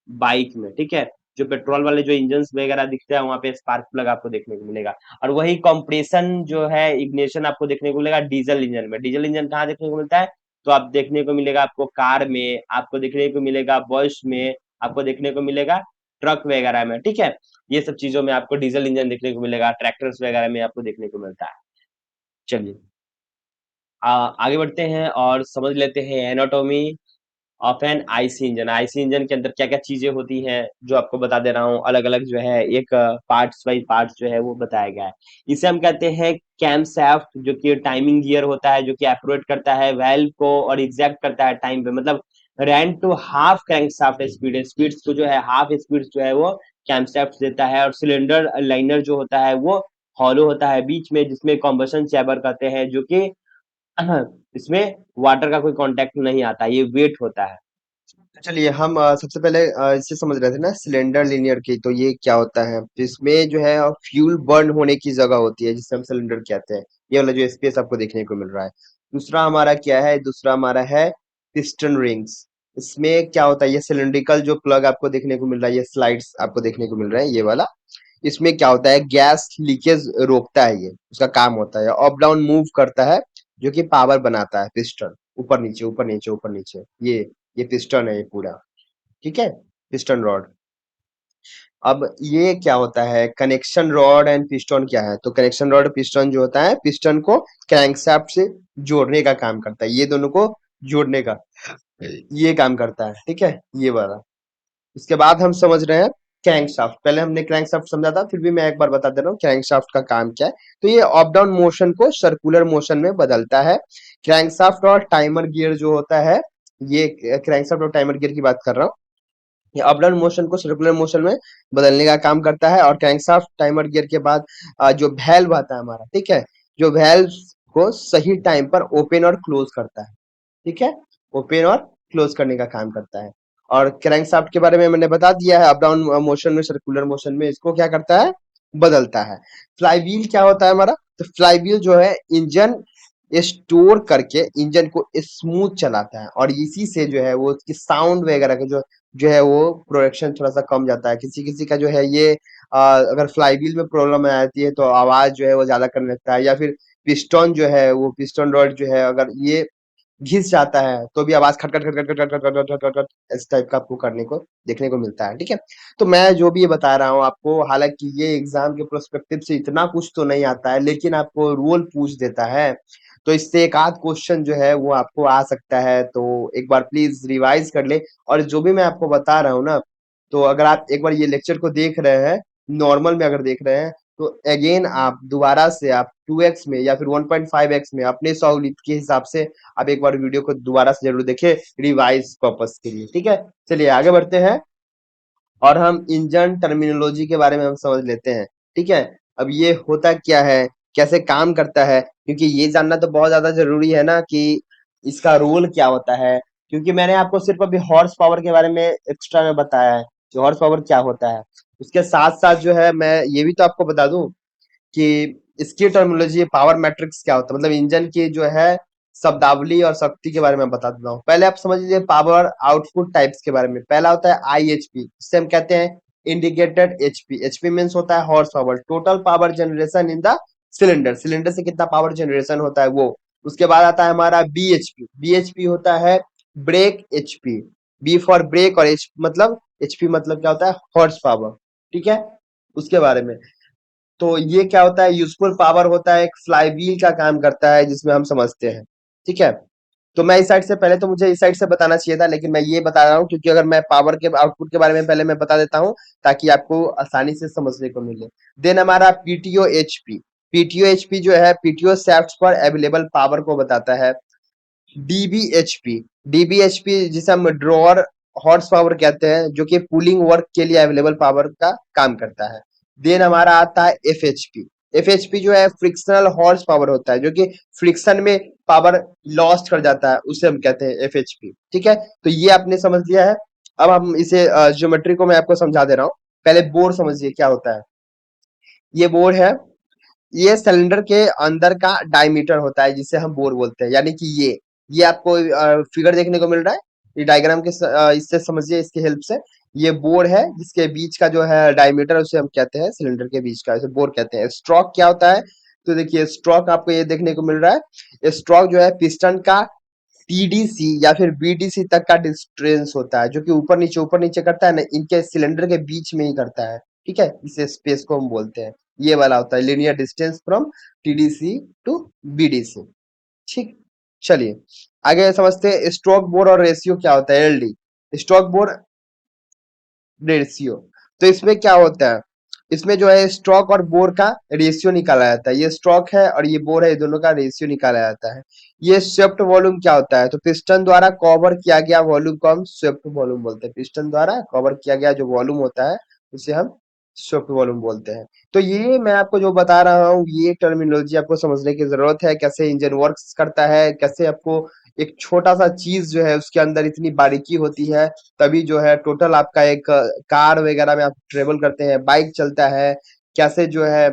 बाइक में। ठीक है, जो पेट्रोल वाले जो इंजन वगैरह दिखते हैं वहां पे स्पार्क प्लग आपको देखने को मिलेगा। और वही कंप्रेशन जो है इग्निशन आपको देखने को मिलेगा डीजल इंजन में। डीजल इंजन कहाँ देखने को मिलता है, तो आप देखने को मिलेगा आपको कार में, आपको देखने को मिलेगा बस में, आपको देखने को मिलेगा ट्रक वगैरह में। ठीक है, ये सब चीजों में आपको डीजल इंजन देखने को मिलेगा, ट्रैक्टर्स वगैरह में आपको देखने को मिलता है। चलिए, आगे बढ़ते हैं और समझ लेते हैं anatomy of an IC engine. IC engine के अंदर क्या क्या चीजें होती हैं, जो आपको बता दे रहा हूँ, अलग अलग जो है एक पार्ट्स बाई पार्ट्स जो है वो बताया गया है। इसे हम कहते हैं कैम शाफ्ट, जो कि टाइमिंग गियर होता है, जो कि ऑपरेट करता है वेल्व को और एग्जैक्ट करता है टाइम पे। मतलब ran to half crankshaft speed, speeds को जो है हाफ स्पीड जो है वो कैम शाफ्ट देता है। और सिलेंडर लाइनर जो होता है वो हॉलो होता है बीच में, जिसमें कॉम्बशन चैम्बर कहते हैं, जो कि इसमें वाटर का कोई कांटेक्ट नहीं आता, ये वेट होता है। तो चलिए हम सबसे पहले इसे समझ रहे थे ना सिलेंडर लिनियर की, तो ये क्या होता है। तो इसमें जो है फ्यूल बर्न होने की जगह होती है जिसे हम सिलेंडर कहते हैं। ये वाला जो स्पेस आपको देखने को मिल रहा है। दूसरा हमारा क्या है, दूसरा हमारा है पिस्टन रिंग्स। इसमें क्या होता है, ये सिलिंड्रिकल जो प्लग आपको देखने को मिल रहा है, ये स्लाइड्स आपको देखने को मिल रहा है ये वाला। इसमें क्या होता है, गैस लीकेज रोकता है, ये उसका काम होता है। अप डाउन मूव करता है, जो कि पावर बनाता है। पिस्टन ऊपर नीचे ऊपर नीचे ऊपर नीचे, ये पिस्टन है ये पूरा। ठीक है, पिस्टन रॉड। अब ये क्या होता है, कनेक्शन रॉड एंड पिस्टन क्या है। तो कनेक्शन रॉड पिस्टन जो होता है, पिस्टन को क्रैंकशाफ्ट से जोड़ने का काम करता है, ये दोनों को जोड़ने का ये काम करता है। ठीक है, ये वाला। इसके बाद हम समझ रहे हैं क्रैंकशाफ्ट। पहले हमने क्रैंकशाफ्ट समझा था, फिर भी मैं एक बार बता दे रहा हूँ क्रैंकशाफ्ट का काम क्या है। तो ये अप डाउन मोशन को सर्कुलर मोशन में बदलता है। क्रैंकशाफ्ट और टाइमर गियर जो होता है, ये क्रैंकशाफ्ट और टाइमर गियर की बात कर रहा हूँ, ये अप डाउन मोशन को सर्कुलर मोशन में बदलने का काम करता है। और क्रैंकशाफ्ट टाइमर गियर के बाद जो वैल्व आता है हमारा, ठीक है, जो वैल्व को सही टाइम पर ओपन और क्लोज करता है। ठीक है, ओपन और क्लोज करने का काम करता है। और क्रैंकशाफ्ट के बारे में मैंने बता दिया है, अप डाउन मोशन में सर्कुलर मोशन में इसको क्या करता है, बदलता है। फ्लाईव्हील क्या होता है हमारा, तो फ्लाईव्हील जो है इंजन स्टोर करके इंजन को स्मूथ चलाता है, और इसी से जो है वो उसकी साउंड वगैरह का जो है वो प्रोडक्शन थोड़ा सा कम जाता है। किसी किसी का जो है ये अगर फ्लाईव्हील में प्रॉब्लम आती है तो आवाज जो है वो ज्यादा करने लगता है, या फिर पिस्टन जो है वो पिस्टन रॉड जो है अगर ये घिस जाता है तो भी आवाज खट खट खट खट खट खट खट खट खट खट खट इस टाइप का आपको करने को देखने को मिलता है। ठीक है, तो मैं जो भी ये बता रहा हूँ आपको, हालांकि ये एग्जाम के प्रोस्पेक्टिव से इतना कुछ तो नहीं आता है, लेकिन आपको रोल पूछ देता है, तो इससे एक आध क्वेश्चन जो है वो आपको आ सकता है। तो एक बार प्लीज रिवाइज कर ले, और जो भी मैं आपको बता रहा हूँ ना, तो अगर आप एक बार ये लेक्चर को देख रहे हैं, नॉर्मल में अगर देख रहे हैं, तो अगेन आप दोबारा से आप 2x में या फिर 1.5x में अपने सहूलियत के हिसाब से आप एक बार वीडियो को दोबारा से जरूर देखें, रिवाइज पर्पस के लिए। ठीक है, चलिए आगे बढ़ते हैं, और हम इंजन टर्मिनोलॉजी के बारे में हम समझ लेते हैं। ठीक है, अब ये होता क्या है, कैसे काम करता है, क्योंकि ये जानना तो बहुत ज्यादा जरूरी है ना कि इसका रोल क्या होता है। क्योंकि मैंने आपको सिर्फ अभी हॉर्स पावर के बारे में एक्स्ट्रा में बताया है कि हॉर्स पावर क्या होता है, उसके साथ साथ जो है मैं ये भी तो आपको बता दूं कि इसकी टर्मिनोलॉजी पावर मैट्रिक्स क्या होता है, मतलब इंजन की जो है शब्दावली और शक्ति के बारे में बता देता हूँ। पहले आप समझ लीजिए पावर आउटपुट टाइप्स के बारे में। पहला होता है आईएचपी, जिसे हम कहते हैं इंडिकेटेड एचपी। एचपी मीन्स होता है horse power, total power generation in the cylinder. Cylinder से कितना पावर जनरेशन होता है वो। उसके बाद आता है हमारा बीएचपी। बीएचपी होता है brake HP, B for brake, और एच मतलब एचपी मतलब क्या होता है, हॉर्स पावर। ठीक है, उसके बारे में। तो ये क्या होता है, यूजफुल पावर होता है, एक फ्लाईव्हील का काम करता है जिसमें हम समझते हैं। ठीक है, तो मैं इस साइड से, पहले तो मुझे इस साइड से बताना चाहिए था, लेकिन मैं ये बता रहा हूँ क्योंकि अगर मैं पावर के आउटपुट के बारे में पहले मैं बता देता हूँ ताकि आपको आसानी से समझने को मिले। देन हमारा पीटीओ एचपी। पीटीओ एचपी जो है पीटीओ शाफ्ट पर अवेलेबल पावर को बताता है। डीबीएचपी, डीबीएचपी जिसे हम ड्रॉअर हॉर्स पावर कहते हैं, जो कि पुलिंग वर्क के लिए अवेलेबल पावर का काम करता है। देन हमारा आता है एफएचपी। एफएचपी जो है फ्रिक्शनल हॉर्स पावर होता है, जो कि फ्रिक्शन में पावर लॉस्ट कर जाता है, उसे हम कहते हैं एफएचपी। ठीक है, तो ये आपने समझ लिया है। अब हम इसे ज्योमेट्री को मैं आपको समझा दे रहा हूँ। पहले बोर समझिए क्या होता है। ये बोर है, ये सिलेंडर के अंदर का डायमीटर होता है जिसे हम बोर बोलते हैं। यानी कि ये आपको फिगर देखने को मिल रहा है, ये डायग्राम के इससे समझिए, इसके हेल्प से। ये बोर है जिसके बीच का जो है डायमीटर, उसे हम कहते हैं सिलेंडर के बीच का, इसे बोर कहते हैं। स्ट्रोक क्या होता है, तो देखिए स्ट्रोक आपको ये देखने को मिल रहा है। स्ट्रोक जो है पिस्टन का टीडीसी या फिर बीडीसी तक का डिस्टेंस होता है, जो कि ऊपर नीचे करता है ना, इनके सिलेंडर के बीच में ही करता है। ठीक है, इस स्पेस को हम बोलते हैं, ये वाला होता है linear distance from TDC to BDC. ठीक, चलिए आगे समझते हैं स्ट्रोक बोर और रेशियो क्या होता है, एलडी। स्ट्रोक बोर रेशियो, तो इसमें क्या होता है, इसमें जो है स्ट्रोक और बोर का रेशियो निकाला जाता है। ये स्ट्रोक है और ये बोर है, ये दोनों का रेशियो निकाला जाता है। ये स्वेप्ट वॉल्यूम क्या होता है, तो पिस्टन द्वारा कवर किया गया वॉल्यूम को हम स्वेप्ट वॉल्यूम बोलते हैं। पिस्टन द्वारा कवर किया गया जो वॉल्यूम होता है उसे हम स्वेप्ट वॉल्यूम बोलते हैं। तो ये मैं आपको जो बता रहा हूँ, ये टर्मिनोलॉजी आपको समझने की जरूरत है, कैसे इंजन वर्क्स करता है, कैसे आपको एक छोटा सा चीज जो है उसके अंदर इतनी बारीकी होती है, तभी जो है टोटल आपका एक कार वगैरह में आप ट्रेवल करते हैं, बाइक चलता है, कैसे जो है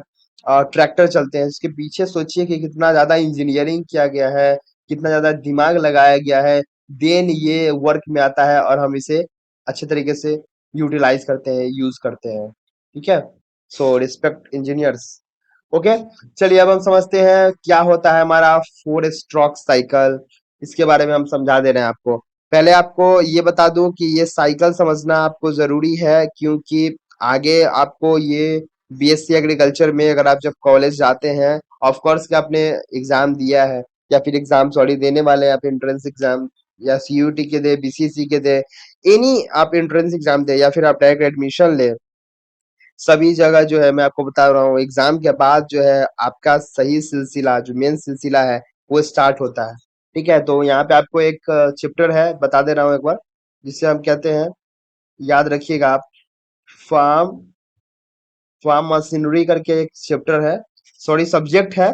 ट्रैक्टर चलते हैं, इसके पीछे सोचिए कि कितना ज्यादा इंजीनियरिंग किया गया है, कितना ज्यादा दिमाग लगाया गया है, देन ये वर्क में आता है और हम इसे अच्छे तरीके से यूटिलाइज करते हैं, यूज करते हैं। ठीक है, सो रिस्पेक्ट इंजीनियर्स। ओके, चलिए अब हम समझते हैं क्या होता है हमारा फोर स्ट्रोक साइकिल। इसके बारे में हम समझा दे रहे हैं आपको। पहले आपको ये बता दूं कि ये साइकिल समझना आपको जरूरी है, क्योंकि आगे आपको ये बीएससी एग्रीकल्चर में अगर आप जब कॉलेज जाते हैं, ऑफ कोर्स कि आपने एग्जाम दिया है या फिर एग्जाम सॉरी देने वाले हैं, आप एंट्रेंस एग्जाम या सीयूटी के दे, बीसीसी के दे, एनी आप एंट्रेंस एग्जाम दे या फिर आप डायरेक्ट एडमिशन ले, सभी जगह जो है मैं आपको बता रहा हूँ एग्जाम के बाद जो है आपका सही सिलसिला, जो मेन सिलसिला है वो स्टार्ट होता है। ठीक है, तो यहाँ पे आपको एक चैप्टर है, बता दे रहा हूँ एक बार, जिसे हम कहते हैं, याद रखिएगा आप, फार्म फार्म मशीनरी करके एक चैप्टर है, सॉरी सब्जेक्ट है,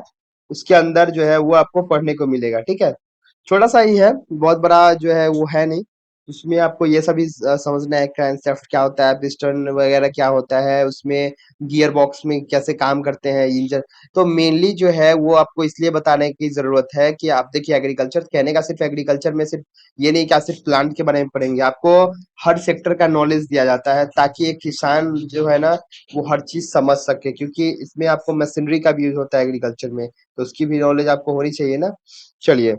उसके अंदर जो है वो आपको पढ़ने को मिलेगा। ठीक है, छोटा सा ही है, बहुत बड़ा जो है वो है नहीं, उसमें आपको ये सभी समझना है, क्रैंकशाफ्ट क्या होता है, पिस्टन वगैरह क्या होता है, उसमें गियर बॉक्स में कैसे काम करते हैं इंजन। तो मेनली जो है वो आपको इसलिए बताने की जरूरत है कि आप देखिए, एग्रीकल्चर कहने का सिर्फ एग्रीकल्चर में सिर्फ ये नहीं कि आप सिर्फ प्लांट के बारे में पढ़ेंगे, आपको हर सेक्टर का नॉलेज दिया जाता है ताकि एक किसान जो है ना वो हर चीज समझ सके, क्योंकि इसमें आपको मशीनरी का भी यूज होता है एग्रीकल्चर में, तो उसकी भी नॉलेज आपको होनी चाहिए ना। चलिए,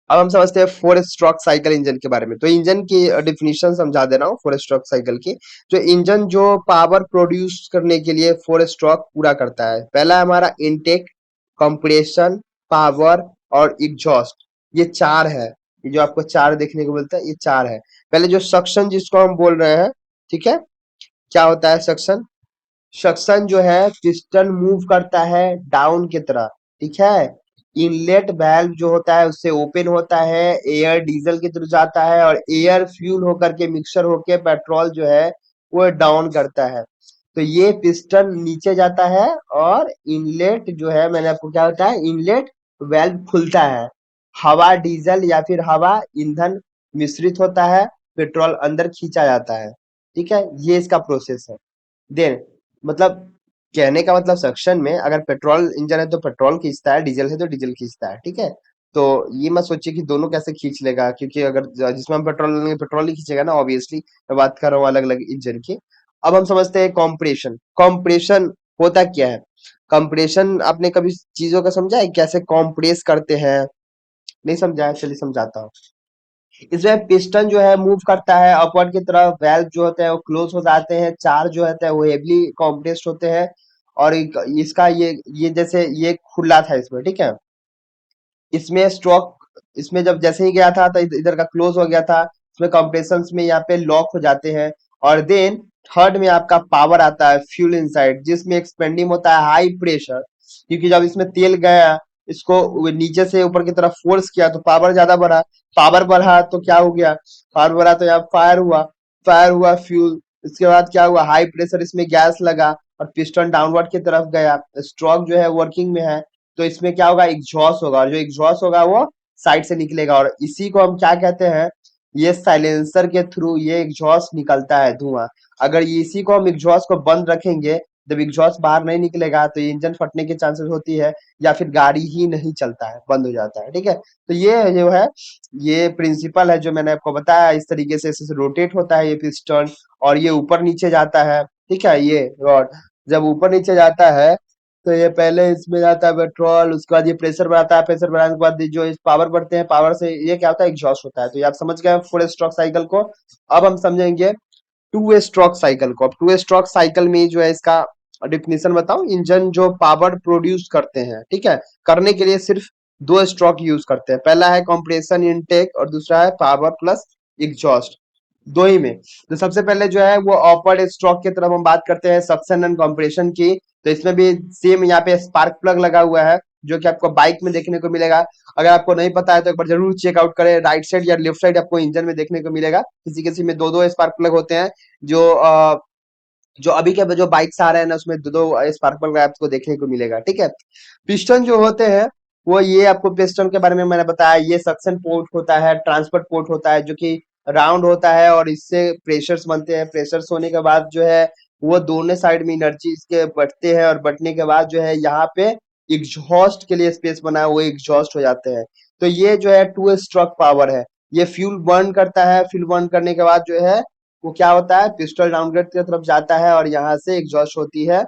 अब हम समझते हैं फोर स्ट्रोक साइकिल इंजन के बारे में। तो इंजन की डिफिनीशन समझा दे रहा हूँ फोर स्ट्रोक साइकिल की। जो इंजन जो पावर प्रोड्यूस करने के लिए फोर स्ट्रोक पूरा करता है, पहला है हमारा इनटेक, कंप्रेशन, पावर और एग्जॉस्ट। ये चार है, ये जो आपको चार देखने को मिलता है ये चार है। पहले जो सक्शन जिसको हम बोल रहे हैं, ठीक है, क्या होता है सक्शन? सक्शन जो है पिस्टन मूव करता है डाउन की तरह, ठीक है। इनलेट वाल्व जो होता है उससे ओपन होता है, एयर डीजल की तरफ जाता है और एयर फ्यूल होकर के मिक्सर होके पेट्रोल जो है वो डाउन करता है। तो ये पिस्टन नीचे जाता है और इनलेट जो है, मैंने आपको क्या होता है, इनलेट वाल्व खुलता है, हवा डीजल या फिर हवा ईंधन मिश्रित होता है, पेट्रोल अंदर खींचा जाता है, ठीक है। ये इसका प्रोसेस है। देन मतलब कहने का मतलब सक्शन में अगर पेट्रोल इंजन है तो पेट्रोल खींचता है, डीजल है तो डीजल खींचता है, ठीक है। तो ये मत सोचिए कि दोनों कैसे खींच लेगा, क्योंकि अगर जिसमें हम पेट्रोल लेंगे पेट्रोल ही खींचेगा ना, ऑब्वियसली। मैं बात कर रहा हूँ अलग अलग इंजन की। अब हम समझते हैं कॉम्प्रेशन। कॉम्प्रेशन होता क्या है? कंप्रेशन आपने कभी चीजों का समझा है कैसे कॉम्प्रेस करते हैं? नहीं समझा है, चलिए समझाता हूँ। इसमें पिस्टन जो है मूव करता है अपवर्ड की तरफ, वेल्व जो होते हैं वो क्लोज हो जाते हैं, चार जो होते हैं वो हेवली कॉम्प्रेस्ड होते हैं। और इसका ये जैसे ये खुला था इसमें, ठीक है। इसमें स्ट्रोक, इसमें जब जैसे ही गया था तो इधर का क्लोज हो गया था, इसमें कंप्रेशंस में यहाँ पे लॉक हो जाते हैं। और देन थर्ड में आपका पावर आता है, फ्यूल इनसाइड, जिसमें एक्सपेंडिंग होता है हाई प्रेशर, क्योंकि जब इसमें तेल गया, इसको वो नीचे से ऊपर की तरफ फोर्स किया तो पावर ज्यादा बढ़ा, पावर बढ़ा तो क्या हो गया, पावर बढ़ा तो यहाँ फायर हुआ, फायर हुआ फ्यूल, इसके बाद क्या हुआ, हाई प्रेशर इसमें गैस लगा और पिस्टन डाउनवर्ड की तरफ गया, स्ट्रोक जो है वर्किंग में है। तो इसमें क्या होगा, एग्जॉस्ट होगा, और जो एग्जॉस्ट होगा वो साइड से निकलेगा, और इसी को हम क्या कहते हैं, ये साइलेंसर के थ्रू ये एग्जॉस्ट निकलता है धुआं। अगर ये इसी को हम एग्जॉस्ट को बंद रखेंगे, जब एग्जॉस्ट बाहर नहीं निकलेगा तो इंजन फटने की चांसेस होती है, या फिर गाड़ी ही नहीं चलता है, बंद हो जाता है, ठीक है। तो ये जो है ये प्रिंसिपल है जो मैंने आपको बताया, इस तरीके से इसे रोटेट होता है ये पिस्टन, और ये ऊपर नीचे जाता है, ठीक है। ये रॉड जब ऊपर नीचे जाता है तो ये पहले इसमें जाता है पेट्रोल, उसके बाद ये प्रेशर बढ़ाता है, प्रेशर बढ़ाने के बाद ये जो इस पावर बढ़ते हैं, पावर से ये क्या होता है, एग्जॉस्ट होता है। तो ये आप समझ गए फुल स्ट्रोक साइकिल को। अब हम समझेंगे टू वे स्ट्रोक साइकिल को। अब टू वे स्ट्रोक साइकिल में जो है इसका डिफिनेशन बताऊं, इंजन जो पावर प्रोड्यूस करते हैं, ठीक है, करने के लिए सिर्फ दो स्ट्रोक यूज करते हैं, पहला है कंप्रेशन इनटेक और दूसरा है पावर प्लस एग्जॉस्ट, दो ही में। तो सबसे पहले जो है वो अपवर्ड स्ट्रोक की तरफ हम बात करते हैं, सक्शन एंड कंप्रेशन की। तो इसमें भी सेम यहाँ पे स्पार्क प्लग लगा हुआ है, जो कि आपको बाइक में देखने को मिलेगा। अगर आपको नहीं पता है तो एक बार जरूर चेकआउट करें, राइट साइड या लेफ्ट साइड आपको इंजन में देखने को मिलेगा, किसी किसी में दो दो स्पार्क प्लग होते हैं। जो जो अभी के जो बाइक्स आ रहे हैं ना उसमें दो दो स्पार्क प्लग आपको देखने को मिलेगा, ठीक है। पिस्टन जो होते हैं वो, ये आपको पिस्टन के बारे में मैंने बताया, ये सक्शन पोर्ट होता है, ट्रांसपोर्ट पोर्ट होता है, जो कि राउंड होता है और इससे प्रेशर्स बनते हैं। प्रेशर्स होने के बाद जो है वो दोनों साइड में एनर्जी इसके बढ़ते हैं, और बढ़ने के बाद जो है यहाँ पे एग्जॉस्ट के लिए स्पेस बना है, वो एग्जॉस्ट हो जाते हैं। तो ये जो है टू स्ट्रोक पावर है। ये फ्यूल बर्न करता है, फ्यूल बर्न करने के बाद जो है वो क्या होता है, पिस्टन डाउनग्रेड की तरफ जाता है और यहाँ से एग्जॉस्ट होती है,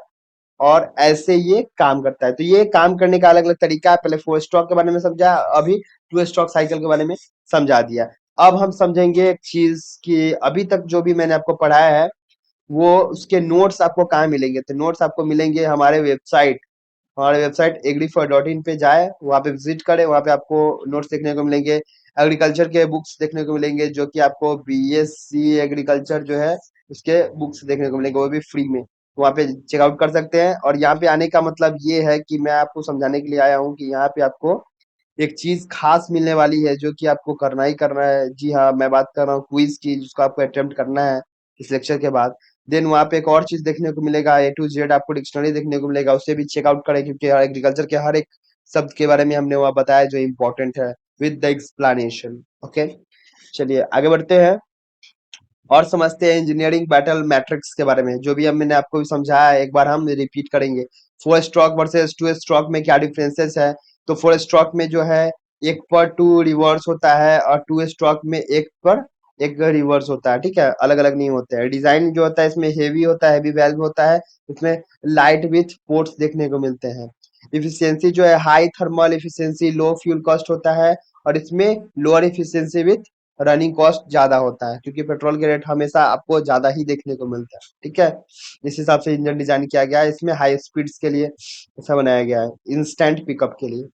और ऐसे ये काम करता है। तो ये काम करने का अलग अलग तरीका है। पहले फोर स्ट्रोक के बारे में समझा, अभी टू स्ट्रोक साइकिल के बारे में समझा दिया। अब हम समझेंगे एक चीज कि अभी तक जो भी मैंने आपको पढ़ाया है वो उसके नोट्स आपको कहाँ मिलेंगे। तो नोट्स आपको मिलेंगे हमारे वेबसाइट एग्रीफर.in पे जाए, वहाँ पे विजिट करें, वहाँ पे आपको नोट्स देखने को मिलेंगे, एग्रीकल्चर के बुक्स देखने को मिलेंगे, जो कि आपको बीएससी एग्रीकल्चर जो है उसके बुक्स देखने को मिलेंगे, वो भी फ्री में। तो वहाँ पे चेकआउट कर सकते हैं। और यहाँ पे आने का मतलब ये है कि मैं आपको समझाने के लिए आया हूँ कि यहाँ पे आपको एक चीज खास मिलने वाली है, जो कि आपको करना ही करना है। जी हाँ, मैं बात कर रहा हूँ क्विज की, जिसको आपको अटेम्प्ट करना है इस लेक्चर के बाद। देन वहाँ पे एक और चीज देखने को मिलेगा, ए टू जेड आपको डिक्शनरी देखने को मिलेगा, उसे भी चेकआउट करें, क्योंकि एग्रीकल्चर के हर एक शब्द के बारे में हमने वहाँ बताया जो इम्पोर्टेंट है, विद द एक्सप्लेनेशन। ओके, चलिए आगे बढ़ते हैं और समझते हैं इंजीनियरिंग बैटल मैट्रिक्स के बारे में। जो भी अब मैंने आपको भी समझाया है, एक बार हम रिपीट करेंगे। Four stroke versus two stroke में क्या डिफरेंसेस है? तो फोर स्ट्रोक में जो है एक पर टू रिवर्स होता है और टू स्ट्रोक में एक पर एक रिवर्स होता है, ठीक है, अलग अलग नहीं होते हैं। डिजाइन जो होता है इसमें हेवी होता है, हेवी वेल्व होता है, इसमें लाइट विथ पोर्ट्स देखने को मिलते हैं। इफिशियंसी जो है हाई थर्मल इफिशियंसी, लो फ्यूल कॉस्ट होता है, और इसमें lower efficiency with running cost ज्यादा होता है, क्योंकि पेट्रोल के रेट हमेशा आपको ज्यादा ही देखने को मिलता है, ठीक है। इस हिसाब से इंजन डिजाइन किया गया है, इसमें हाई स्पीड्स के लिए ऐसा बनाया गया है, इंस्टेंट पिकअप के लिए।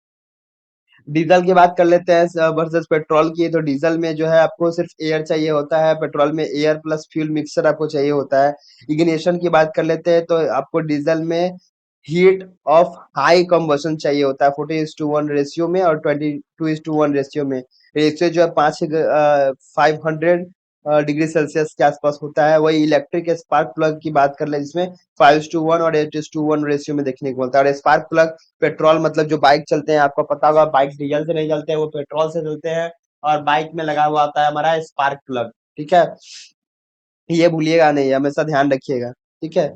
डीजल की बात कर लेते हैं वर्सेस पेट्रोल की। तो डीजल में जो है आपको सिर्फ एयर चाहिए होता है, पेट्रोल में एयर प्लस फ्यूल मिक्सर आपको चाहिए होता है। इग्निशन की बात कर लेते हैं, तो आपको डीजल में हीट ऑफ हाई कम्बशन चाहिए होता है 40:1 रेशियो में, और 22:1 रेशियो में। रेशियो जो है 500 डिग्री सेल्सियस के आसपास होता है। वही इलेक्ट्रिक स्पार्क प्लग की बात कर ले, जिसमें 5:1 और 8:1 रेशियो में देखने को मिलता है। और स्पार्क प्लग पेट्रोल, मतलब जो बाइक चलते हैं, आपको पता होगा बाइक डीजल से नहीं चलते हैं, वो पेट्रोल से चलते हैं। और बाइक में लगा हुआ होता है हमारा स्पार्क प्लग, ठीक है। ये भूलिएगा नहीं, हमेशा ध्यान रखिएगा, ठीक है।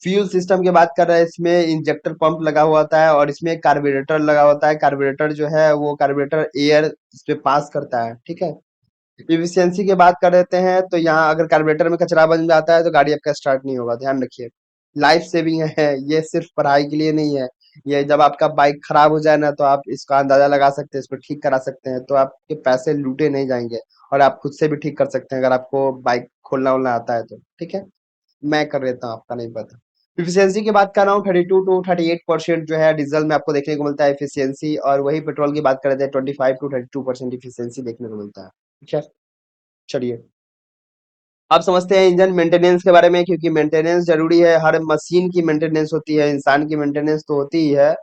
फ्यूल सिस्टम की बात कर रहे हैं, इसमें इंजेक्टर पंप लगा हुआ होता है और इसमें कार्बोरेटर लगा होता है। कार्बोरेटर जो है वो कार्बोरेटर एयर इस पे पास करता है, ठीक है। इफिशियंसी की बात कर लेते हैं, तो यहाँ अगर कार्बोरेटर में कचरा बन जाता है तो गाड़ी आपका स्टार्ट नहीं होगा, ध्यान रखिए। लाइफ सेविंग है, ये सिर्फ पढ़ाई के लिए नहीं है। ये जब आपका बाइक खराब हो जाए ना, तो आप इसका अंदाजा लगा सकते हैं, इसको ठीक करा सकते हैं, तो आपके पैसे लूटे नहीं जाएंगे। और आप खुद से भी ठीक कर सकते हैं अगर आपको बाइक खोलना वोलना आता है तो, ठीक है। मैं कर लेता हूँ, आपका नहीं पता। इफिशियंसी की बात कर रहा हूँ, 32 to 38% जो है डीजल में आपको देखने को मिलता है इफिशियंसी, और वही पेट्रोल की बात कर रहे थे 25 to 32% इफिशियंसी देखने को मिलता है, ठीक है। चलिए अब समझते हैं इंजन मेंटेनेंस के बारे में, क्योंकि मेंटेनेंस जरूरी है। हर मशीन की मेंटेनेंस होती है, इंसान की मेंटेनेंस तो होती ही है।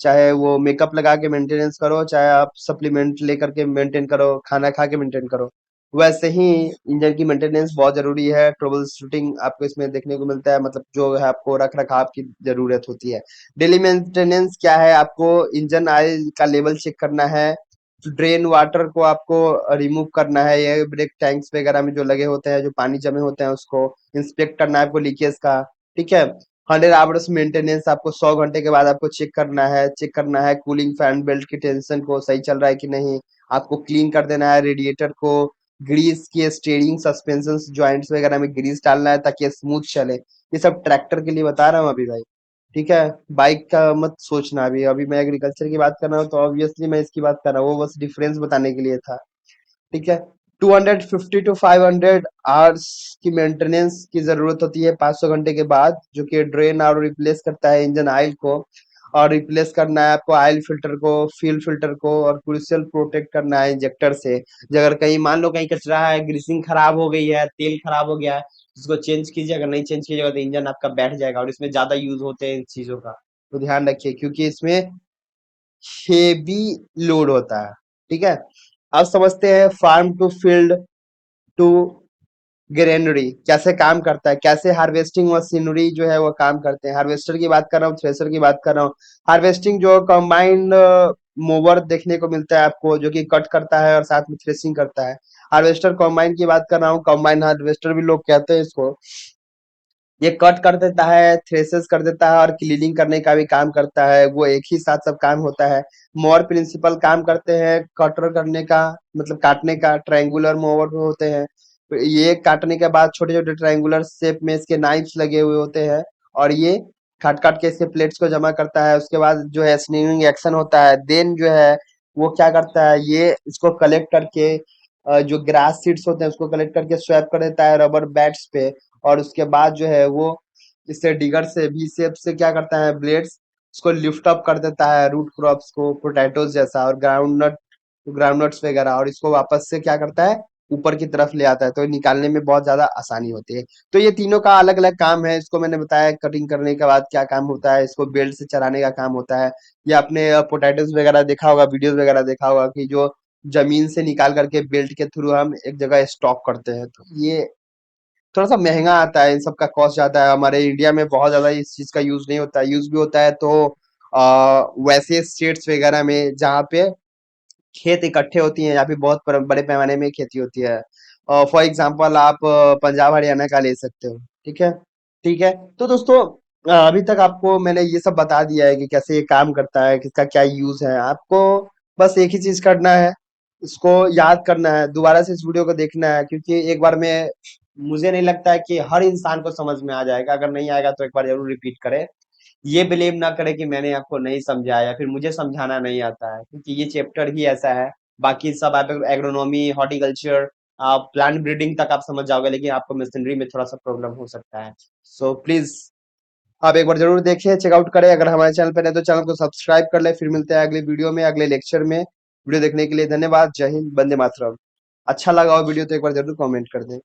चाहे वो मेकअप लगा के मेंटेनेंस करो, चाहे आप सप्लीमेंट लेकर के मेंटेन करो, खाना खा के मेंटेन करो, वैसे ही इंजन की मेंटेनेंस बहुत जरूरी है। ट्रबल शूटिंग आपको इसमें देखने को मिलता है, मतलब जो है आपको रख रखाव की जरूरत होती है। डेली मेंटेनेंस क्या है? आपको इंजन ऑयल का लेवल चेक करना है, ड्रेन वाटर को आपको रिमूव करना है, ये ब्रेक टैंक्स वगैरह में जो लगे होते हैं, जो पानी जमे होते हैं, उसको इंस्पेक्ट करना है आपको, लीकेज का, ठीक है। 100 आवर्स मेंटेनेंस, आपको 100 घंटे के बाद आपको चेक करना है। चेक करना है कूलिंग फैन बेल्ट की टेंशन को सही चल रहा है कि नहीं। आपको क्लीन कर देना है रेडिएटर को, ग्रीस की स्टीयरिंग सस्पेंशन जॉइंट्स वगैरह में ग्रीस डालना है ताकि स्मूथ चले। ये सब ट्रैक्टर के लिए बता रहा हूँ अभी भाई, ठीक है। बाइक का मत सोचना। अभी अभी मैं एग्रीकल्चर की बात कर रहा हूँ, तो ऑब्वियसली मैं इसकी बात कर रहा हूँ, वो बस डिफरेंस बताने के लिए था, ठीक है। 250 to 500 आवर्स की मेंटेनेंस की जरूरत होती है 500 घंटे के बाद, जो कि ड्रेन और रिप्लेस करता है इंजन ऑयल को। और रिप्लेस करना है आपको ऑयल फिल्टर को, फ्यूल फिल्टर को, और क्रूशियल प्रोटेक्ट करना है इंजेक्टर से। अगर कहीं मान लो कहीं कचरा है, ग्रीसिंग खराब हो गई है, तेल खराब हो गया है, उसको चेंज कीजिए। अगर नहीं चेंज कीजिएगा तो इंजन आपका बैठ जाएगा, और इसमें ज्यादा यूज होते हैं इन चीजों का, तो ध्यान रखिए, क्योंकि इसमें हेवी लोड होता है, ठीक है। अब समझते हैं farm to field to granary कैसे काम करता है, कैसे हार्वेस्टिंग मशीनरी जो है वो काम करते हैं। हार्वेस्टर की बात कर रहा हूँ, थ्रेशर की बात कर रहा हूँ। हार्वेस्टिंग जो कंबाइंड मोवर देखने को मिलता है आपको, जो कि कट करता है और साथ में थ्रेसिंग करता है। हार्वेस्टर कंबाइन की बात कर रहा हूँ, कंबाइन हार्वेस्टर भी लोग कहते हैं इसको। ये कट कर देता है, थ्रेसेस कर देता है, और क्लीनिंग करने का भी काम करता है। वो एक ही साथ सब काम होता है। मोअर प्रिंसिपल काम करते हैं कटर करने का, मतलब काटने का। ट्रायंगुलर मोवर होते हैं, तो ये काटने के बाद छोटे छोटे ट्रायंगुलर शेप में इसके नाइफ्स लगे हुए होते हैं, और ये काट काट के इसके प्लेट्स को जमा करता है। उसके बाद जो है स्नीविंग एक्शन होता है, देन जो है वो क्या करता है, ये इसको कलेक्ट करके जो ग्रास सीड्स होते हैं उसको कलेक्ट करके स्वैप कर देता है रबर बैट्स पे। और उसके बाद जो है वो इससे डिगर से वी शेप से क्या करता है, ब्लेड्स उसको लिफ्ट अप कर देता है, रूट क्रॉप्स को, पोटैटोज जैसा, और ग्राउंडनट्स वगैरह, और इसको वापस से क्या करता है, ऊपर की तरफ ले आता है। तो निकालने में बहुत ज्यादा आसानी होती है। तो ये तीनों का अलग अलग काम है। इसको मैंने बताया कटिंग करने के बाद क्या काम होता है, इसको बेल्ट से चलाने का काम होता है। या आपने पोटैटोज वगैरह देखा होगा, वीडियोस वगैरह देखा होगा, कि जो जमीन से निकाल करके बेल्ट के थ्रू हम एक जगह स्टॉक करते हैं। तो ये थोड़ा सा महंगा आता है, इन सब का कॉस्ट ज्यादा है। हमारे इंडिया में बहुत ज्यादा इस चीज का यूज नहीं होता है। यूज भी होता है तो वैसे स्टेट्स वगैरह में जहाँ पे खेत इकट्ठे होती हैं, यहाँ पे बहुत बड़े पैमाने में खेती होती है। फॉर एग्जाम्पल आप पंजाब हरियाणा का ले सकते हो। ठीक है। ठीक है, तो दोस्तों अभी तक आपको मैंने ये सब बता दिया है कि कैसे ये काम करता है, किसका क्या यूज है। आपको बस एक ही चीज करना है, इसको याद करना है, दोबारा से इस वीडियो को देखना है, क्योंकि एक बार में मुझे नहीं लगता है कि हर इंसान को समझ में आ जाएगा। अगर नहीं आएगा तो एक बार जरूर रिपीट करें। ये बिलीव ना करे कि मैंने आपको नहीं समझाया या फिर मुझे समझाना नहीं आता है, क्योंकि ये चैप्टर ही ऐसा है। बाकी सब आप एग्रोनॉमी, हॉर्टिकल्चर, प्लांट ब्रीडिंग तक आप समझ जाओगे, लेकिन आपको मशीनरी में थोड़ा सा प्रॉब्लम हो सकता है। सो प्लीज आप एक बार जरूर देखें, चेकआउट करें। अगर हमारे चैनल पर है तो चैनल को सब्सक्राइब कर ले। फिर मिलते हैं अगले वीडियो में, अगले लेक्चर में। वीडियो देखने के लिए धन्यवाद। जय हिंद, वंदे मातरम। अच्छा लगा हो वीडियो तो एक बार जरूर कमेंट कर दें।